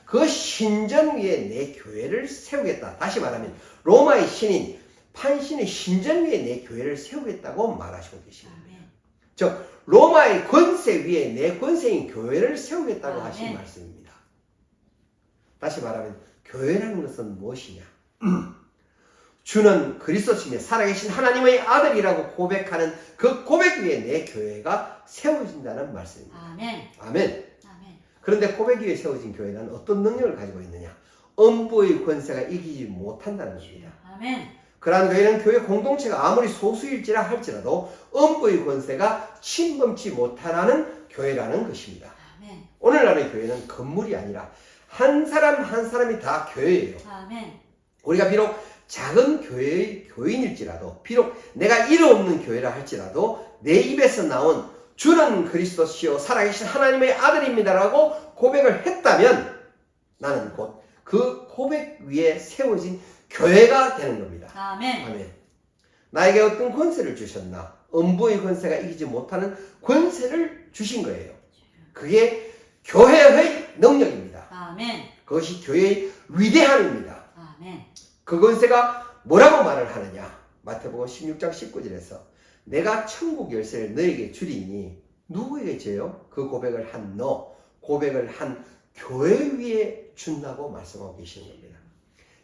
A: 그 신전 위에 내 교회를 세우겠다. 다시 말하면 로마의 신인 판신의 신전 위에 내 교회를 세우겠다고 말하시고 계십니다. 즉 로마의 권세 위에 내 권세인 교회를 세우겠다고 하신 말씀입니다. 다시 말하면 교회라는 것은 무엇이냐? 주는 그리스도시며 살아계신 하나님의 아들이라고 고백하는 그 고백 위에 내 교회가 세워진다는 말씀입니다.
B: 아멘.
A: 아멘. 그런데 고백 위에 세워진 교회는 어떤 능력을 가지고 있느냐? 음부의 권세가 이기지 못한다는 겁니다.
B: 아멘.
A: 그러한 교회는 교회 공동체가 아무리 소수일지라 할지라도 음부의 권세가 침범치 못하는 교회라는 것입니다.
B: 아멘.
A: 오늘날의 교회는 건물이 아니라 한 사람 한 사람이 다 교회예요.
B: 아멘.
A: 우리가 비록 작은 교회의 교인일지라도, 비록 내가 이름 없는 교회라 할지라도 내 입에서 나온 주는 그리스도시요 살아계신 하나님의 아들입니다라고 고백을 했다면 나는 곧 그 고백 위에 세워진 교회가 되는 겁니다.
B: 아멘.
A: 아멘. 나에게 어떤 권세를 주셨나? 음부의 권세가 이기지 못하는 권세를 주신 거예요. 그게 교회의 능력입니다.
B: 아멘.
A: 그것이 교회의 위대함입니다.
B: 아멘.
A: 그 권세가 뭐라고 말을 하느냐? 마태복음 16장 19절에서 내가 천국 열쇠를 너에게 주리니 누구에게 줘요? 그 고백을 한 교회 위에 준다고 말씀하고 계시는 겁니다.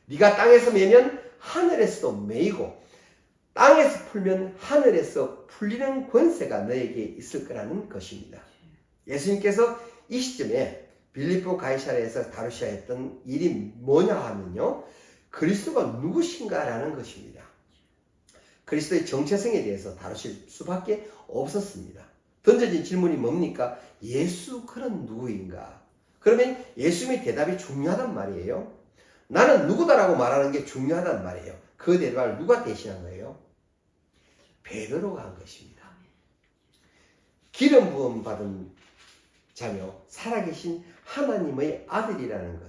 A: 네가 땅에서 매면 하늘에서도 매이고 땅에서 풀면 하늘에서 풀리는 권세가 너에게 있을 거라는 것입니다. 예수님께서 이 시점에 빌립보 가이사랴에서 다루셔야 했던 일이 뭐냐 하면요, 그리스도가 누구신가라는 것입니다. 그리스도의 정체성에 대해서 다루실 수밖에 없었습니다. 던져진 질문이 뭡니까? 예수 그는 누구인가? 그러면 예수님의 대답이 중요하단 말이에요. 나는 누구다라고 말하는 게 중요하단 말이에요. 그 대답을 누가 대신한 거예요? 베드로가 한 것입니다. 기름 부음 받은 자며 살아계신 하나님의 아들이라는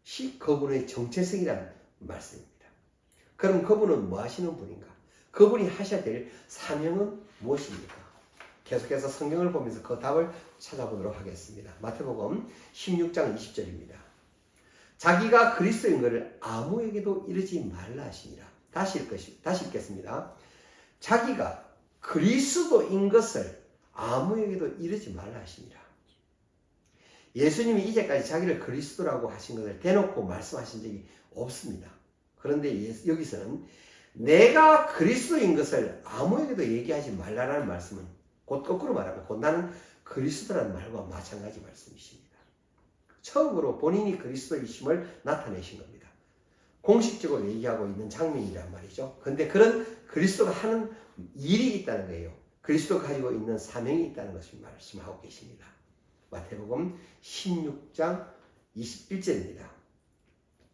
A: 것이 그분의 정체성이라는 말씀입니다. 그럼 그분은 뭐 하시는 분인가? 그분이 하셔야 될 사명은 무엇입니까? 계속해서 성경을 보면서 그 답을 찾아보도록 하겠습니다. 마태복음 16장 20절입니다. 자기가 그리스도인 것을 아무에게도 이르지 말라 하시니라. 다시 읽겠습니다. 자기가 그리스도인 것을 아무에게도 이르지 말라 하시니라. 예수님이 이제까지 자기를 그리스도라고 하신 것을 대놓고 말씀하신 적이 없습니다. 그런데 여기서는 내가 그리스도인 것을 아무에게도 얘기하지 말라라는 말씀은 곧 거꾸로 말하면 곧 나는 그리스도라는 말과 마찬가지 말씀이십니다. 처음으로 본인이 그리스도이심을 나타내신 겁니다. 공식적으로 얘기하고 있는 장면이란 말이죠. 그런데 그런 그리스도가 하는 일이 있다는 거예요. 그리스도가 가지고 있는 사명이 있다는 것을 말씀하고 계십니다. 마태복음 16장 21절입니다.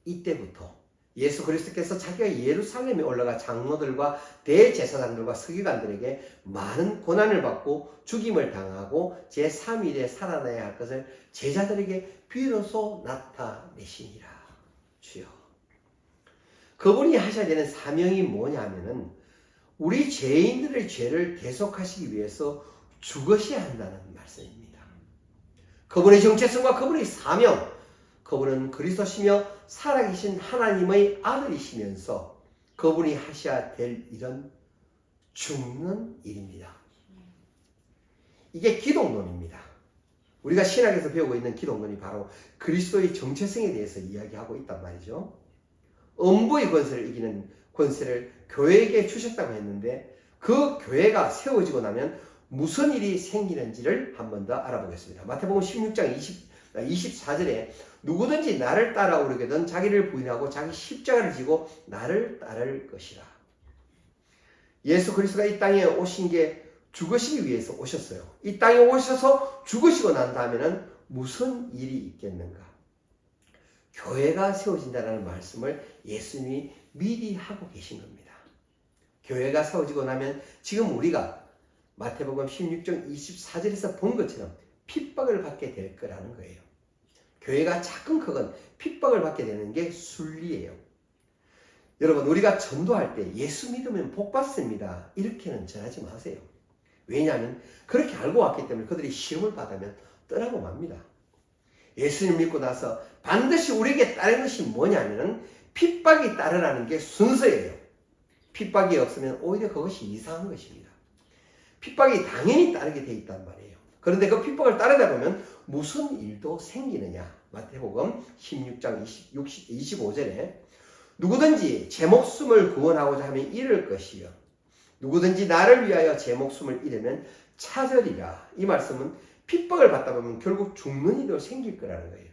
A: 이때부터 예수 그리스도께서 자기가 예루살렘에 올라가 장로들과 대제사장들과 서기관들에게 많은 고난을 받고 죽임을 당하고 제3일에 살아나야 할 것을 제자들에게 비로소 나타내시니라. 주여. 그분이 하셔야 되는 사명이 뭐냐 하면은 우리 죄인들의 죄를 대속하시기 위해서 죽으셔야 한다는 말씀입니다. 그분의 정체성과 그분의 사명, 그분은 그리스도시며 살아계신 하나님의 아들이시면서 그분이 하셔야 될 일은 죽는 일입니다. 이게 기독론입니다. 우리가 신학에서 배우고 있는 기독론이 바로 그리스도의 정체성에 대해서 이야기하고 있단 말이죠. 음부의 권세를 이기는 권세를 교회에게 주셨다고 했는데 그 교회가 세워지고 나면 무슨 일이 생기는지를 한 번 더 알아보겠습니다. 마태복음 16장 24절에 누구든지 나를 따라오려거든 자기를 부인하고 자기 십자가를 지고 나를 따를 것이라. 예수 그리스도가 이 땅에 오신 게 죽으시기 위해서 오셨어요. 이 땅에 오셔서 죽으시고 난 다음에는 무슨 일이 있겠는가? 교회가 세워진다는 말씀을 예수님이 미리 하고 계신 겁니다. 교회가 세워지고 나면 지금 우리가 마태복음 16장 24절에서 본 것처럼 핍박을 받게 될 거라는 거예요. 교회가 작은 크건 핍박을 받게 되는 게 순리예요. 여러분, 우리가 전도할 때 예수 믿으면 복 받습니다, 이렇게는 전하지 마세요. 왜냐하면 그렇게 알고 왔기 때문에 그들이 시험을 받으면 떠나고 맙니다. 예수님 믿고 나서 반드시 우리에게 따르는 것이 뭐냐면 핍박이 따르라는 게 순서예요. 핍박이 없으면 오히려 그것이 이상한 것입니다. 핍박이 당연히 따르게 돼 있단 말이에요. 그런데 그 핍박을 따르다 보면 무슨 일도 생기느냐? 마태복음 16장 25절에 누구든지 제 목숨을 구원하고자 하면 잃을 것이요 누구든지 나를 위하여 제 목숨을 잃으면 찾으리라. 이 말씀은 핍박을 받다 보면 결국 죽는 일도 생길 거라는 거예요.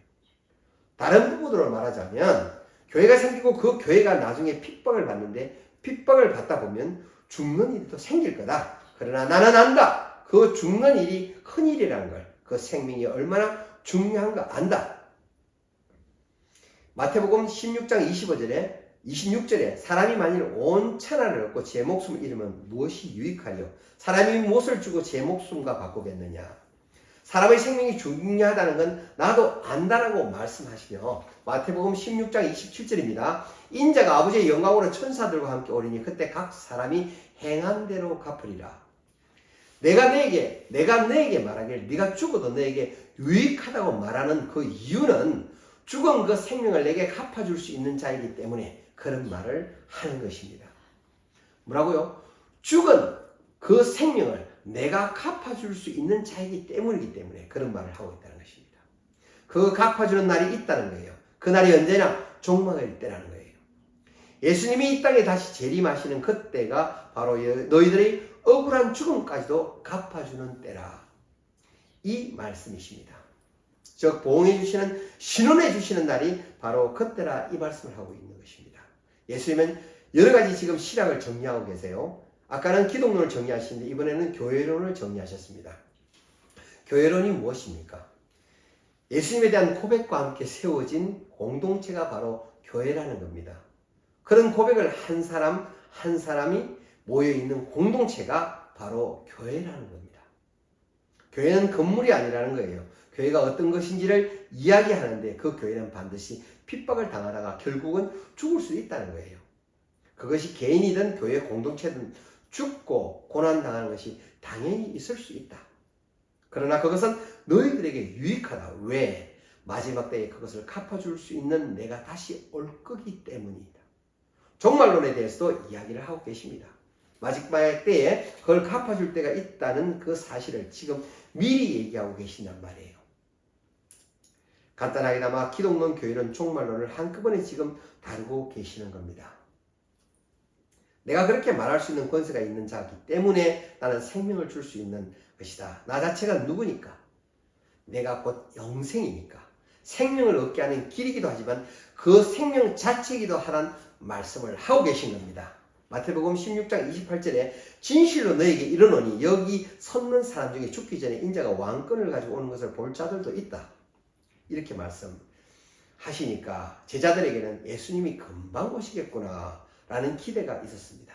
A: 다른 부분으로 말하자면 교회가 생기고 그 교회가 나중에 핍박을 받는데 핍박을 받다 보면 죽는 일도 생길 거다. 그러나 나는 안다. 그 죽는 일이 큰 일이라는 걸, 그 생명이 얼마나 중요한가 안다. 마태복음 16장 26절에 사람이 만일 온 천하를 얻고 제 목숨을 잃으면 무엇이 유익하려? 사람이 무엇을 주고 제 목숨과 바꾸겠느냐? 사람의 생명이 중요하다는 건 나도 안다라고 말씀하시며 마태복음 16장 27절입니다. 인자가 아버지의 영광으로 천사들과 함께 오리니 그때 각 사람이 행한 대로 갚으리라. 내가 너에게 말하길 네가 죽어도 너에게 유익하다고 말하는 그 이유는 죽은 그 생명을 내게 갚아줄 수 있는 자이기 때문에 그런 말을 하는 것입니다. 뭐라고요? 죽은 그 생명을 내가 갚아줄 수 있는 자이기 때문에 그런 말을 하고 있다는 것입니다. 그 갚아주는 날이 있다는 거예요. 그 날이 언제나 종말일 때라는 거예요. 예수님이 이 땅에 다시 재림하시는 그때가 바로 너희들의 억울한 죽음까지도 갚아주는 때라. 이 말씀이십니다. 즉 보응해 주시는, 신원해 주시는 날이 바로 그때라, 이 말씀을 하고 있는 것입니다. 예수님은 여러 가지 지금 신학을 정리하고 계세요. 아까는 기독론을 정리하시는데 이번에는 교회론을 정리하셨습니다. 교회론이 무엇입니까? 예수님에 대한 고백과 함께 세워진 공동체가 바로 교회라는 겁니다. 그런 고백을 한 사람 한 사람이 모여있는 공동체가 바로 교회라는 겁니다. 교회는 건물이 아니라는 거예요. 교회가 어떤 것인지를 이야기하는데 그 교회는 반드시 핍박을 당하다가 결국은 죽을 수 있다는 거예요. 그것이 개인이든 교회 공동체든 죽고 고난당하는 것이 당연히 있을 수 있다. 그러나 그것은 너희들에게 유익하다. 왜? 마지막 때에 그것을 갚아줄 수 있는 내가 다시 올 거기 때문이다. 종말론에 대해서도 이야기를 하고 계십니다. 마지막 때에 그걸 갚아줄 때가 있다는 그 사실을 지금 미리 얘기하고 계신단 말이에요. 간단하게나마 기독론, 교회론, 종말론을 한꺼번에 지금 다루고 계시는 겁니다. 내가 그렇게 말할 수 있는 권세가 있는 자이기 때문에 나는 생명을 줄 수 있는 것이다. 나 자체가 누구니까? 내가 곧 영생이니까. 생명을 얻게 하는 길이기도 하지만 그 생명 자체이기도 하라는 말씀을 하고 계신 겁니다. 마태복음 16장 28절에 진실로 너에게 이르노니 여기 섰는 사람 중에 죽기 전에 인자가 왕권을 가지고 오는 것을 볼 자들도 있다. 이렇게 말씀하시니까 제자들에게는 예수님이 금방 오시겠구나 라는 기대가 있었습니다.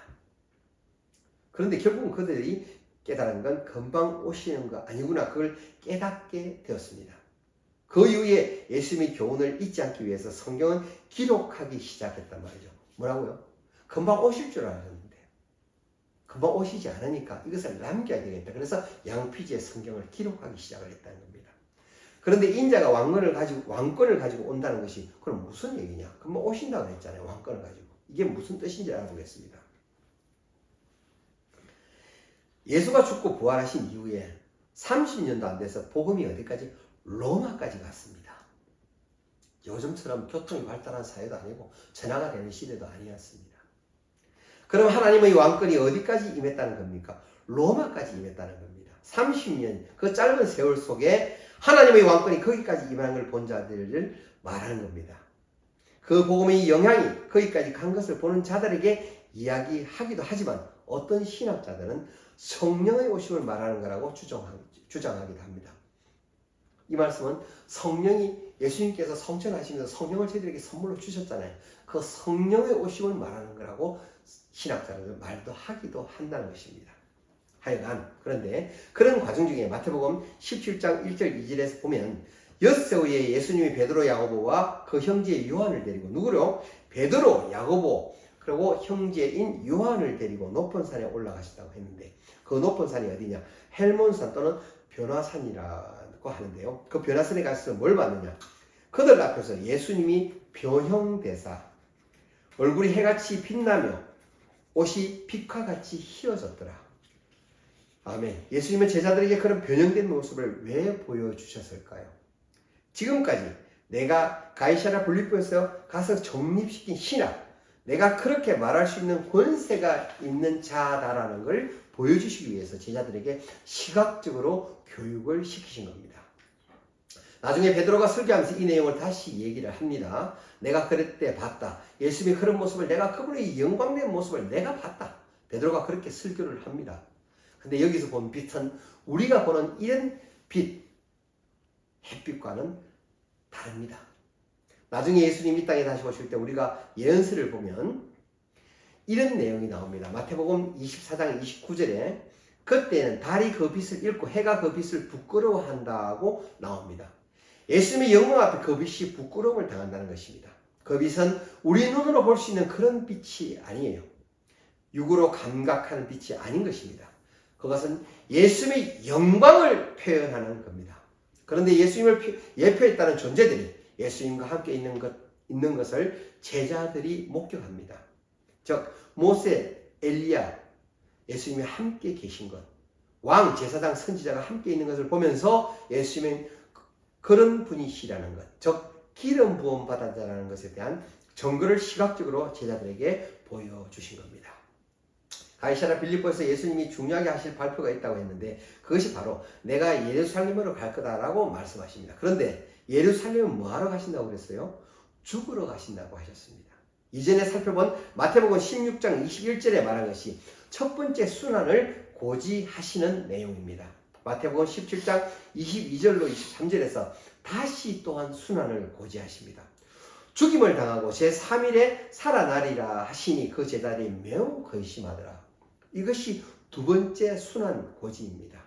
A: 그런데 결국은 그들이 깨달은 건 금방 오시는 거 아니구나, 그걸 깨닫게 되었습니다. 그 이후에 예수님의 교훈을 잊지 않기 위해서 성경은 기록하기 시작했단 말이죠. 뭐라고요? 금방 오실 줄 알았는데 금방 오시지 않으니까 이것을 남겨야 되겠다. 그래서 양피지에 성경을 기록하기 시작을 했다는 겁니다. 그런데 인자가 왕권을 가지고 온다는 것이 그럼 무슨 얘기냐? 금방 오신다고 했잖아요. 왕권을 가지고. 이게 무슨 뜻인지 알아보겠습니다. 예수가 죽고 부활하신 이후에 30년도 안 돼서 복음이 어디까지? 로마까지 갔습니다. 요즘처럼 교통이 발달한 사회도 아니고 전화가 되는 시대도 아니었습니다. 그럼 하나님의 왕권이 어디까지 임했다는 겁니까? 로마까지 임했다는 겁니다. 30년 그 짧은 세월 속에 하나님의 왕권이 거기까지 임하는 걸 본 자들을 말하는 겁니다. 그 복음의 영향이 거기까지 간 것을 보는 자들에게 이야기하기도 하지만 어떤 신학자들은 성령의 오심을 말하는 거라고 주장하기도 합니다. 이 말씀은 성령이 예수님께서 성천하시면서 성령을 저희들에게 선물로 주셨잖아요. 그 성령의 오심을 말하는 거라고 신학자들은 말도 하기도 한다는 것입니다. 하여간 그런데 그런 과정 중에 마태복음 17장 1절 2절에서 보면 엿새 후에 예수님이 베드로 야고보와 그 형제 요한을 데리고 누구로? 베드로 야고보 그리고 형제인 요한을 데리고 높은 산에 올라가셨다고 했는데 그 높은 산이 어디냐? 헬몬산 또는 변화산이라고 하는데요. 그 변화산에 가서 뭘 봤느냐? 그들 앞에서 예수님이 변형되사 얼굴이 해같이 빛나며 옷이 빛과 같이 희어졌더라. 아멘. 예수님은 제자들에게 그런 변형된 모습을 왜 보여주셨을까요? 지금까지 내가 가이사랴 빌립보에서 가서 정립시킨 신학, 내가 그렇게 말할 수 있는 권세가 있는 자다라는 걸 보여주시기 위해서 제자들에게 시각적으로 교육을 시키신 겁니다. 나중에 베드로가 설교하면서 이 내용을 다시 얘기를 합니다. 내가 그럴 때 봤다. 예수님의 그런 모습을 내가 그분의 영광된 모습을 내가 봤다. 베드로가 그렇게 설교를 합니다. 근데 여기서 본 빛은 우리가 보는 이런 빛, 햇빛과는 다릅니다. 나중에 예수님이 이 땅에 다시 오실 때 우리가 예언서를 보면 이런 내용이 나옵니다. 마태복음 24장 29절에 그때는 달이 그 빛을 잃고 해가 그 빛을 부끄러워한다고 나옵니다. 예수님의 영광 앞에 그 빛이 부끄러움을 당한다는 것입니다. 그 빛은 우리 눈으로 볼 수 있는 그런 빛이 아니에요. 육으로 감각하는 빛이 아닌 것입니다. 그것은 예수님의 영광을 표현하는 겁니다. 그런데 예수님을 예표했다는 존재들이 예수님과 함께 있는 것을 제자들이 목격합니다. 즉 모세, 엘리야, 예수님이 함께 계신 것, 왕, 제사장, 선지자가 함께 있는 것을 보면서 예수님은 그런 분이시라는 것, 즉 기름 부음 받은 자라는 것에 대한 증거를 시각적으로 제자들에게 보여주신 겁니다. 가이사랴 빌립보에서 예수님이 중요하게 하실 발표가 있다고 했는데 그것이 바로 내가 예루살렘으로 갈 거다라고 말씀하십니다. 그런데 예루살렘은 뭐하러 가신다고 그랬어요? 죽으러 가신다고 하셨습니다. 이전에 살펴본 마태복음 16장 21절에 말한 것이 첫 번째 순환을 고지하시는 내용입니다. 마태복음 17장 22절로 23절에서 다시 또한 순환을 고지하십니다. 죽임을 당하고 제3일에 살아나리라 하시니 그 제자들이 매우 근심하더라. 이것이 두 번째 순환 고지입니다.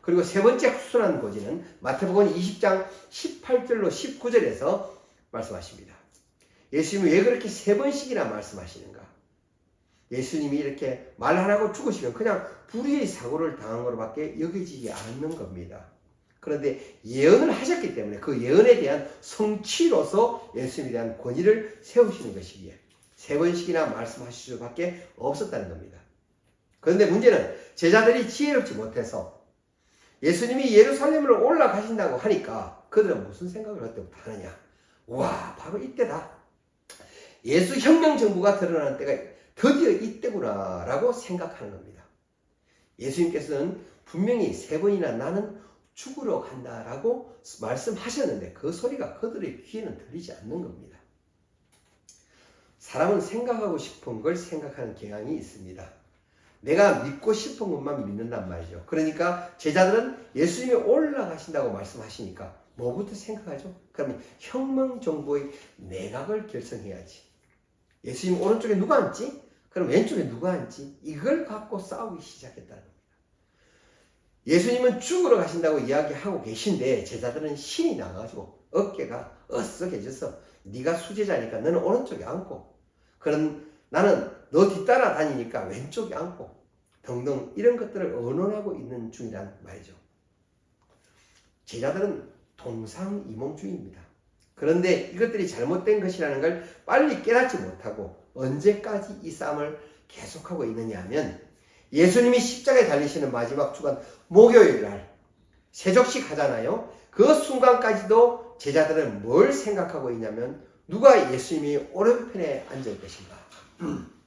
A: 그리고 세 번째 순환 고지는 마태복음 20장 18절로 19절에서 말씀하십니다. 예수님이 왜 그렇게 세 번씩이나 말씀하시는가? 예수님이 이렇게 말 안 하고 죽으시면 그냥 불의의 사고를 당한 것으로밖에 여겨지지 않는 겁니다. 그런데 예언을 하셨기 때문에 그 예언에 대한 성취로서 예수님에 대한 권위를 세우시는 것이기에 세 번씩이나 말씀하실 수밖에 없었다는 겁니다. 그런데 문제는 제자들이 지혜롭지 못해서 예수님이 예루살렘으로 올라가신다고 하니까 그들은 무슨 생각을 그때부터 하느냐? 와, 바로 이때다. 예수 혁명 정부가 드러나는 때가 드디어 이때구나 라고 생각하는 겁니다. 예수님께서는 분명히 세 번이나 나는 죽으러 간다라고 말씀하셨는데 그 소리가 그들의 귀에는 들리지 않는 겁니다. 사람은 생각하고 싶은 걸 생각하는 경향이 있습니다. 내가 믿고 싶은 것만 믿는단 말이죠. 그러니까 제자들은 예수님이 올라가신다고 말씀하시니까 뭐부터 생각하죠? 그러면 혁명 정부의 내각을 결성해야지. 예수님 오른쪽에 누가 앉지? 그럼 왼쪽에 누가 앉지? 이걸 갖고 싸우기 시작했다는 겁니다. 예수님은 죽으러 가신다고 이야기하고 계신데 제자들은 신이 나가지고 어깨가 으쓱해져서 네가 수제자니까 너는 오른쪽에 앉고 그런 나는 너 뒤따라 다니니까 왼쪽에 앉고 등등 이런 것들을 언론하고 있는 중이란 말이죠. 제자들은 동상이몽주의입니다. 그런데 이것들이 잘못된 것이라는 걸 빨리 깨닫지 못하고 언제까지 이 싸움을 계속하고 있느냐 하면 예수님이 십자가에 달리시는 마지막 주간 목요일 날 세족식 하잖아요. 그 순간까지도 제자들은 뭘 생각하고 있냐면 누가 예수님이 오른편에 앉을 것인가.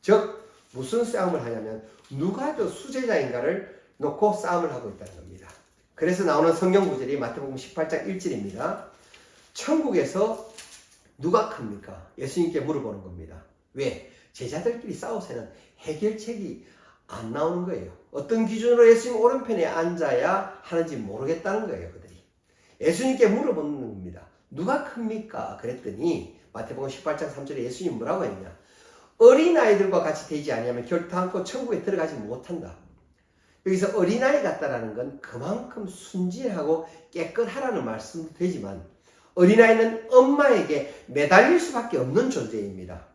A: 즉 무슨 싸움을 하냐면 누가 더 수제자인가를 놓고 싸움을 하고 있다는 겁니다. 그래서 나오는 성경 구절이 마태복음 18장 1절입니다. 천국에서 누가 큽니까? 예수님께 물어보는 겁니다. 왜? 제자들끼리 싸우세는 해결책이 안 나오는 거예요. 어떤 기준으로 예수님 오른편에 앉아야 하는지 모르겠다는 거예요. 그들이. 예수님께 물어보는 겁니다. 누가 큽니까? 그랬더니 마태복음 18장 3절에 예수님 뭐라고 했냐? 어린아이들과 같이 되지 아니하면 결단코 천국에 들어가지 못한다. 여기서 어린아이 같다라는 건 그만큼 순진하고 깨끗하라는 말씀도 되지만 어린아이는 엄마에게 매달릴 수밖에 없는 존재입니다.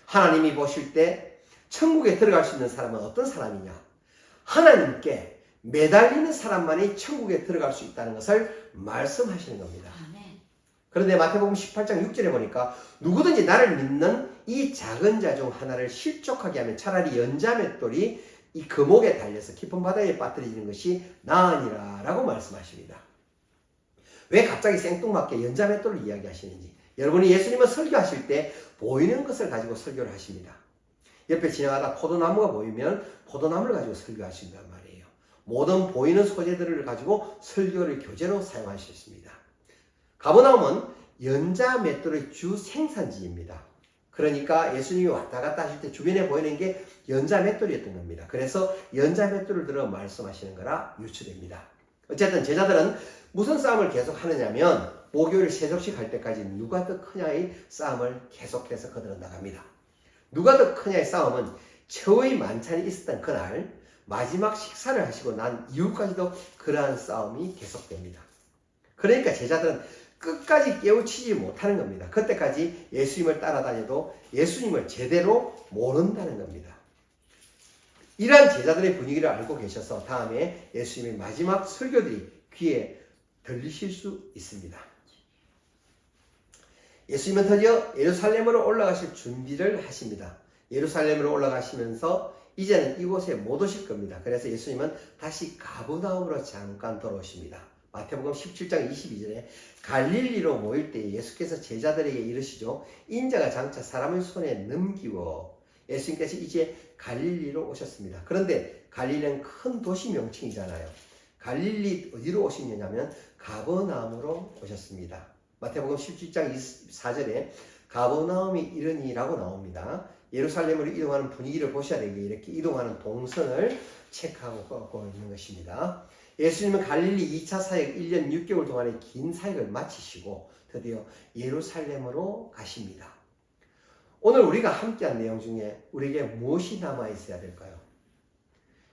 A: 하나님이 보실 때 천국에 들어갈 수 있는 사람은 어떤 사람이냐? 하나님께 매달리는 사람만이 천국에 들어갈 수 있다는 것을 말씀하시는 겁니다. 그런데 마태복음 18장 6절에 보니까 누구든지 나를 믿는 이 작은 자 중 하나를 실족하게 하면 차라리 연자맷돌이 이 금옥에 달려서 깊은 바다에 빠뜨리는 것이 나으니라 라고 말씀하십니다. 왜 갑자기 생뚱맞게 연자맷돌을 이야기하시는지. 여러분이 예수님은 설교하실 때 보이는 것을 가지고 설교를 하십니다. 옆에 지나가다 포도나무가 보이면 포도나무를 가지고 설교하신단 말이에요. 모든 보이는 소재들을 가지고 설교를 교재로 사용하셨습니다. 가버나움은 연자맷돌의 주 생산지입니다. 그러니까 예수님이 왔다 갔다 하실 때 주변에 보이는 게 연자맷돌이었던 겁니다. 그래서 연자맷돌을 들어 말씀하시는 거라 유추됩니다. 어쨌든 제자들은 무슨 싸움을 계속 하느냐면 목요일 세족식 할 때까지 누가 더 크냐의 싸움을 계속해서 거들어 나갑니다. 누가 더 크냐의 싸움은 최후의 만찬이 있었던 그날 마지막 식사를 하시고 난 이후까지도 그러한 싸움이 계속됩니다. 그러니까 제자들은 끝까지 깨우치지 못하는 겁니다. 그때까지 예수님을 따라다녀도 예수님을 제대로 모른다는 겁니다. 이러한 제자들의 분위기를 알고 계셔서 다음에 예수님의 마지막 설교들이 귀에 들리실 수 있습니다. 예수님은 드디어 예루살렘으로 올라가실 준비를 하십니다. 예루살렘으로 올라가시면서 이제는 이곳에 못 오실 겁니다. 그래서 예수님은 다시 가버나움으로 잠깐 돌아오십니다. 마태복음 17장 22절에 갈릴리로 모일 때 예수께서 제자들에게 이르시죠. 인자가 장차 사람의 손에 넘기워. 예수님께서 이제 갈릴리로 오셨습니다. 그런데 갈릴리는 큰 도시 명칭이잖아요. 갈릴리 어디로 오시냐면 가버나움으로 오셨습니다. 마태복음 17장 24절에 가버나움이 이르니라고 나옵니다. 예루살렘으로 이동하는 분위기를 보셔야 되겠 이렇게 이동하는 동선을 체크하고 있는 것입니다. 예수님은 갈릴리 2차 사역 1년 6개월 동안의 긴 사역을 마치시고 드디어 예루살렘으로 가십니다. 오늘 우리가 함께한 내용 중에 우리에게 무엇이 남아있어야 될까요?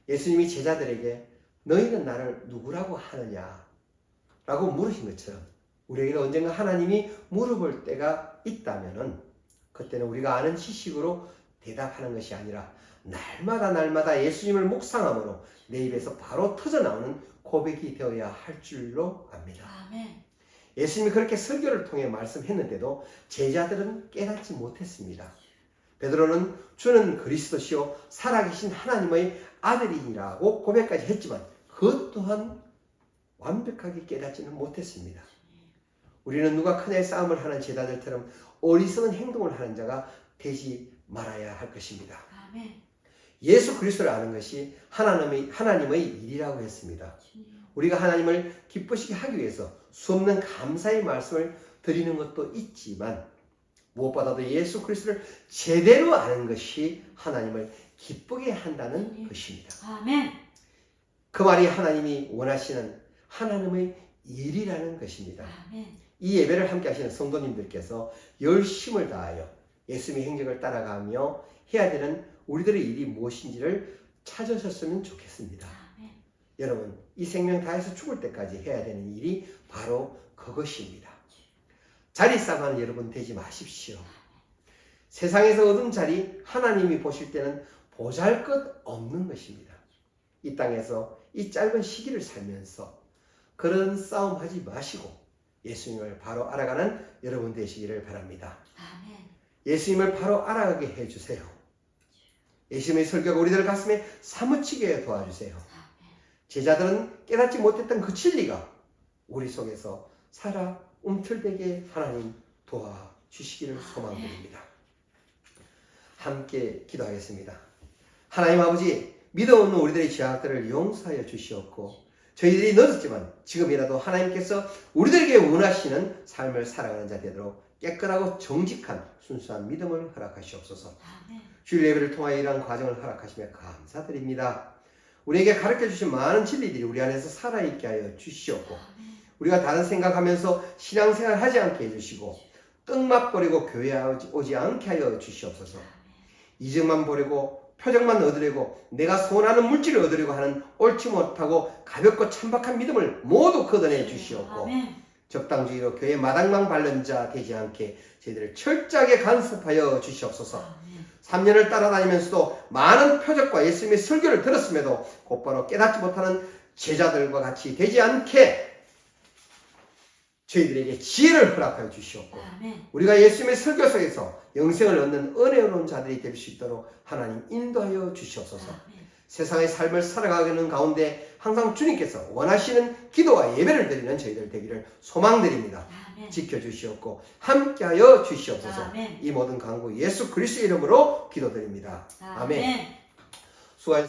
A: 예수님이 제자들에게 너희는 나를 누구라고 하느냐? 라고 물으신 것처럼 우리에게는 언젠가 하나님이 물어볼 때가 있다면 그때는 우리가 아는 지식으로 대답하는 것이 아니라 날마다 예수님을 묵상함으로 내 입에서 바로 터져나오는 고백이 되어야 할 줄로 압니다.
B: 아멘.
A: 예수님이 그렇게 설교를 통해 말씀했는데도 제자들은 깨닫지 못했습니다. 베드로는 주는 그리스도시요 살아계신 하나님의 아들이라고 고백까지 했지만 그것 또한 완벽하게 깨닫지는 못했습니다. 우리는 누가 크냐의 싸움을 하는 제자들처럼 어리석은 행동을 하는 자가 되지 말아야 할 것입니다.
B: 아멘.
A: 예수 그리스도를 아는 것이 하나님의 일이라고 했습니다. 우리가 하나님을 기쁘시게 하기 위해서 수없는 감사의 말씀을 드리는 것도 있지만 무엇보다도 예수 그리스도를 제대로 아는 것이 하나님을 기쁘게 한다는 것입니다.
B: 아멘.
A: 그 말이 하나님이 원하시는 하나님의 일이라는 것입니다.
B: 아멘.
A: 이 예배를 함께 하시는 성도님들께서 열심을 다하여 예수님의 행적을 따라가며 해야 되는 우리들의 일이 무엇인지를 찾으셨으면 좋겠습니다.
B: 아멘.
A: 여러분, 이 생명 다해서 죽을 때까지 해야 되는 일이 바로 그것입니다. 자리 싸움하는 여러분 되지 마십시오. 세상에서 얻은 자리 하나님이 보실 때는 보잘것없는 것입니다. 이 땅에서 이 짧은 시기를 살면서 그런 싸움 하지 마시고 예수님을 바로 알아가는 여러분 되시기를 바랍니다.
B: 아멘.
A: 예수님을 바로 알아가게 해주세요. 예수님의 설교가 우리들 가슴에 사무치게 도와주세요. 제자들은 깨닫지 못했던 그 진리가 우리 속에서 살아 움틀대게 하나님 도와주시기를 소망드립니다. 함께 기도하겠습니다. 하나님 아버지, 믿어 없는 우리들의 죄악들을 용서하여 주시옵고 저희들이 늦었지만 지금이라도 하나님께서 우리들에게 원하시는 삶을 살아가는 자 되도록 깨끗하고 정직한 순수한 믿음을 허락하시옵소서. 주일 예배를 통하여 이러한 과정을 허락하시며 감사드립니다. 우리에게 가르쳐 주신 많은 진리들이 우리 안에서 살아있게 하여 주시옵고 우리가 다른 생각하면서 신앙생활 하지 않게 해주시고 떡맛 버리고 교회 오지 않게 하여 주시옵소서. 이적만 보려고 표적만 얻으려고 내가 소원하는 물질을 얻으려고 하는 옳지 못하고 가볍고 천박한 믿음을 모두 걷어내 주시옵고 적당주의로 교회 마당망 밟는 자 되지 않게 저희들을 철저하게 간섭하여 주시옵소서. 3년을 따라다니면서도 많은 표적과 예수님의 설교를 들었음에도 곧바로 깨닫지 못하는 제자들과 같이 되지 않게 저희들에게 지혜를 허락하여 주시옵고 우리가 예수님의 설교 속에서 영생을 얻는 은혜로운 자들이 될 수 있도록 하나님 인도하여 주시옵소서. 세상의 삶을 살아가는 가운데 항상 주님께서 원하시는 기도와 예배를 드리는 저희들 되기를 소망드립니다. 지켜주시옵고 함께하여 주시옵소서. 이 모든 간구 예수 그리스도의 이름으로 기도드립니다. 아멘. 수고하셨습니다.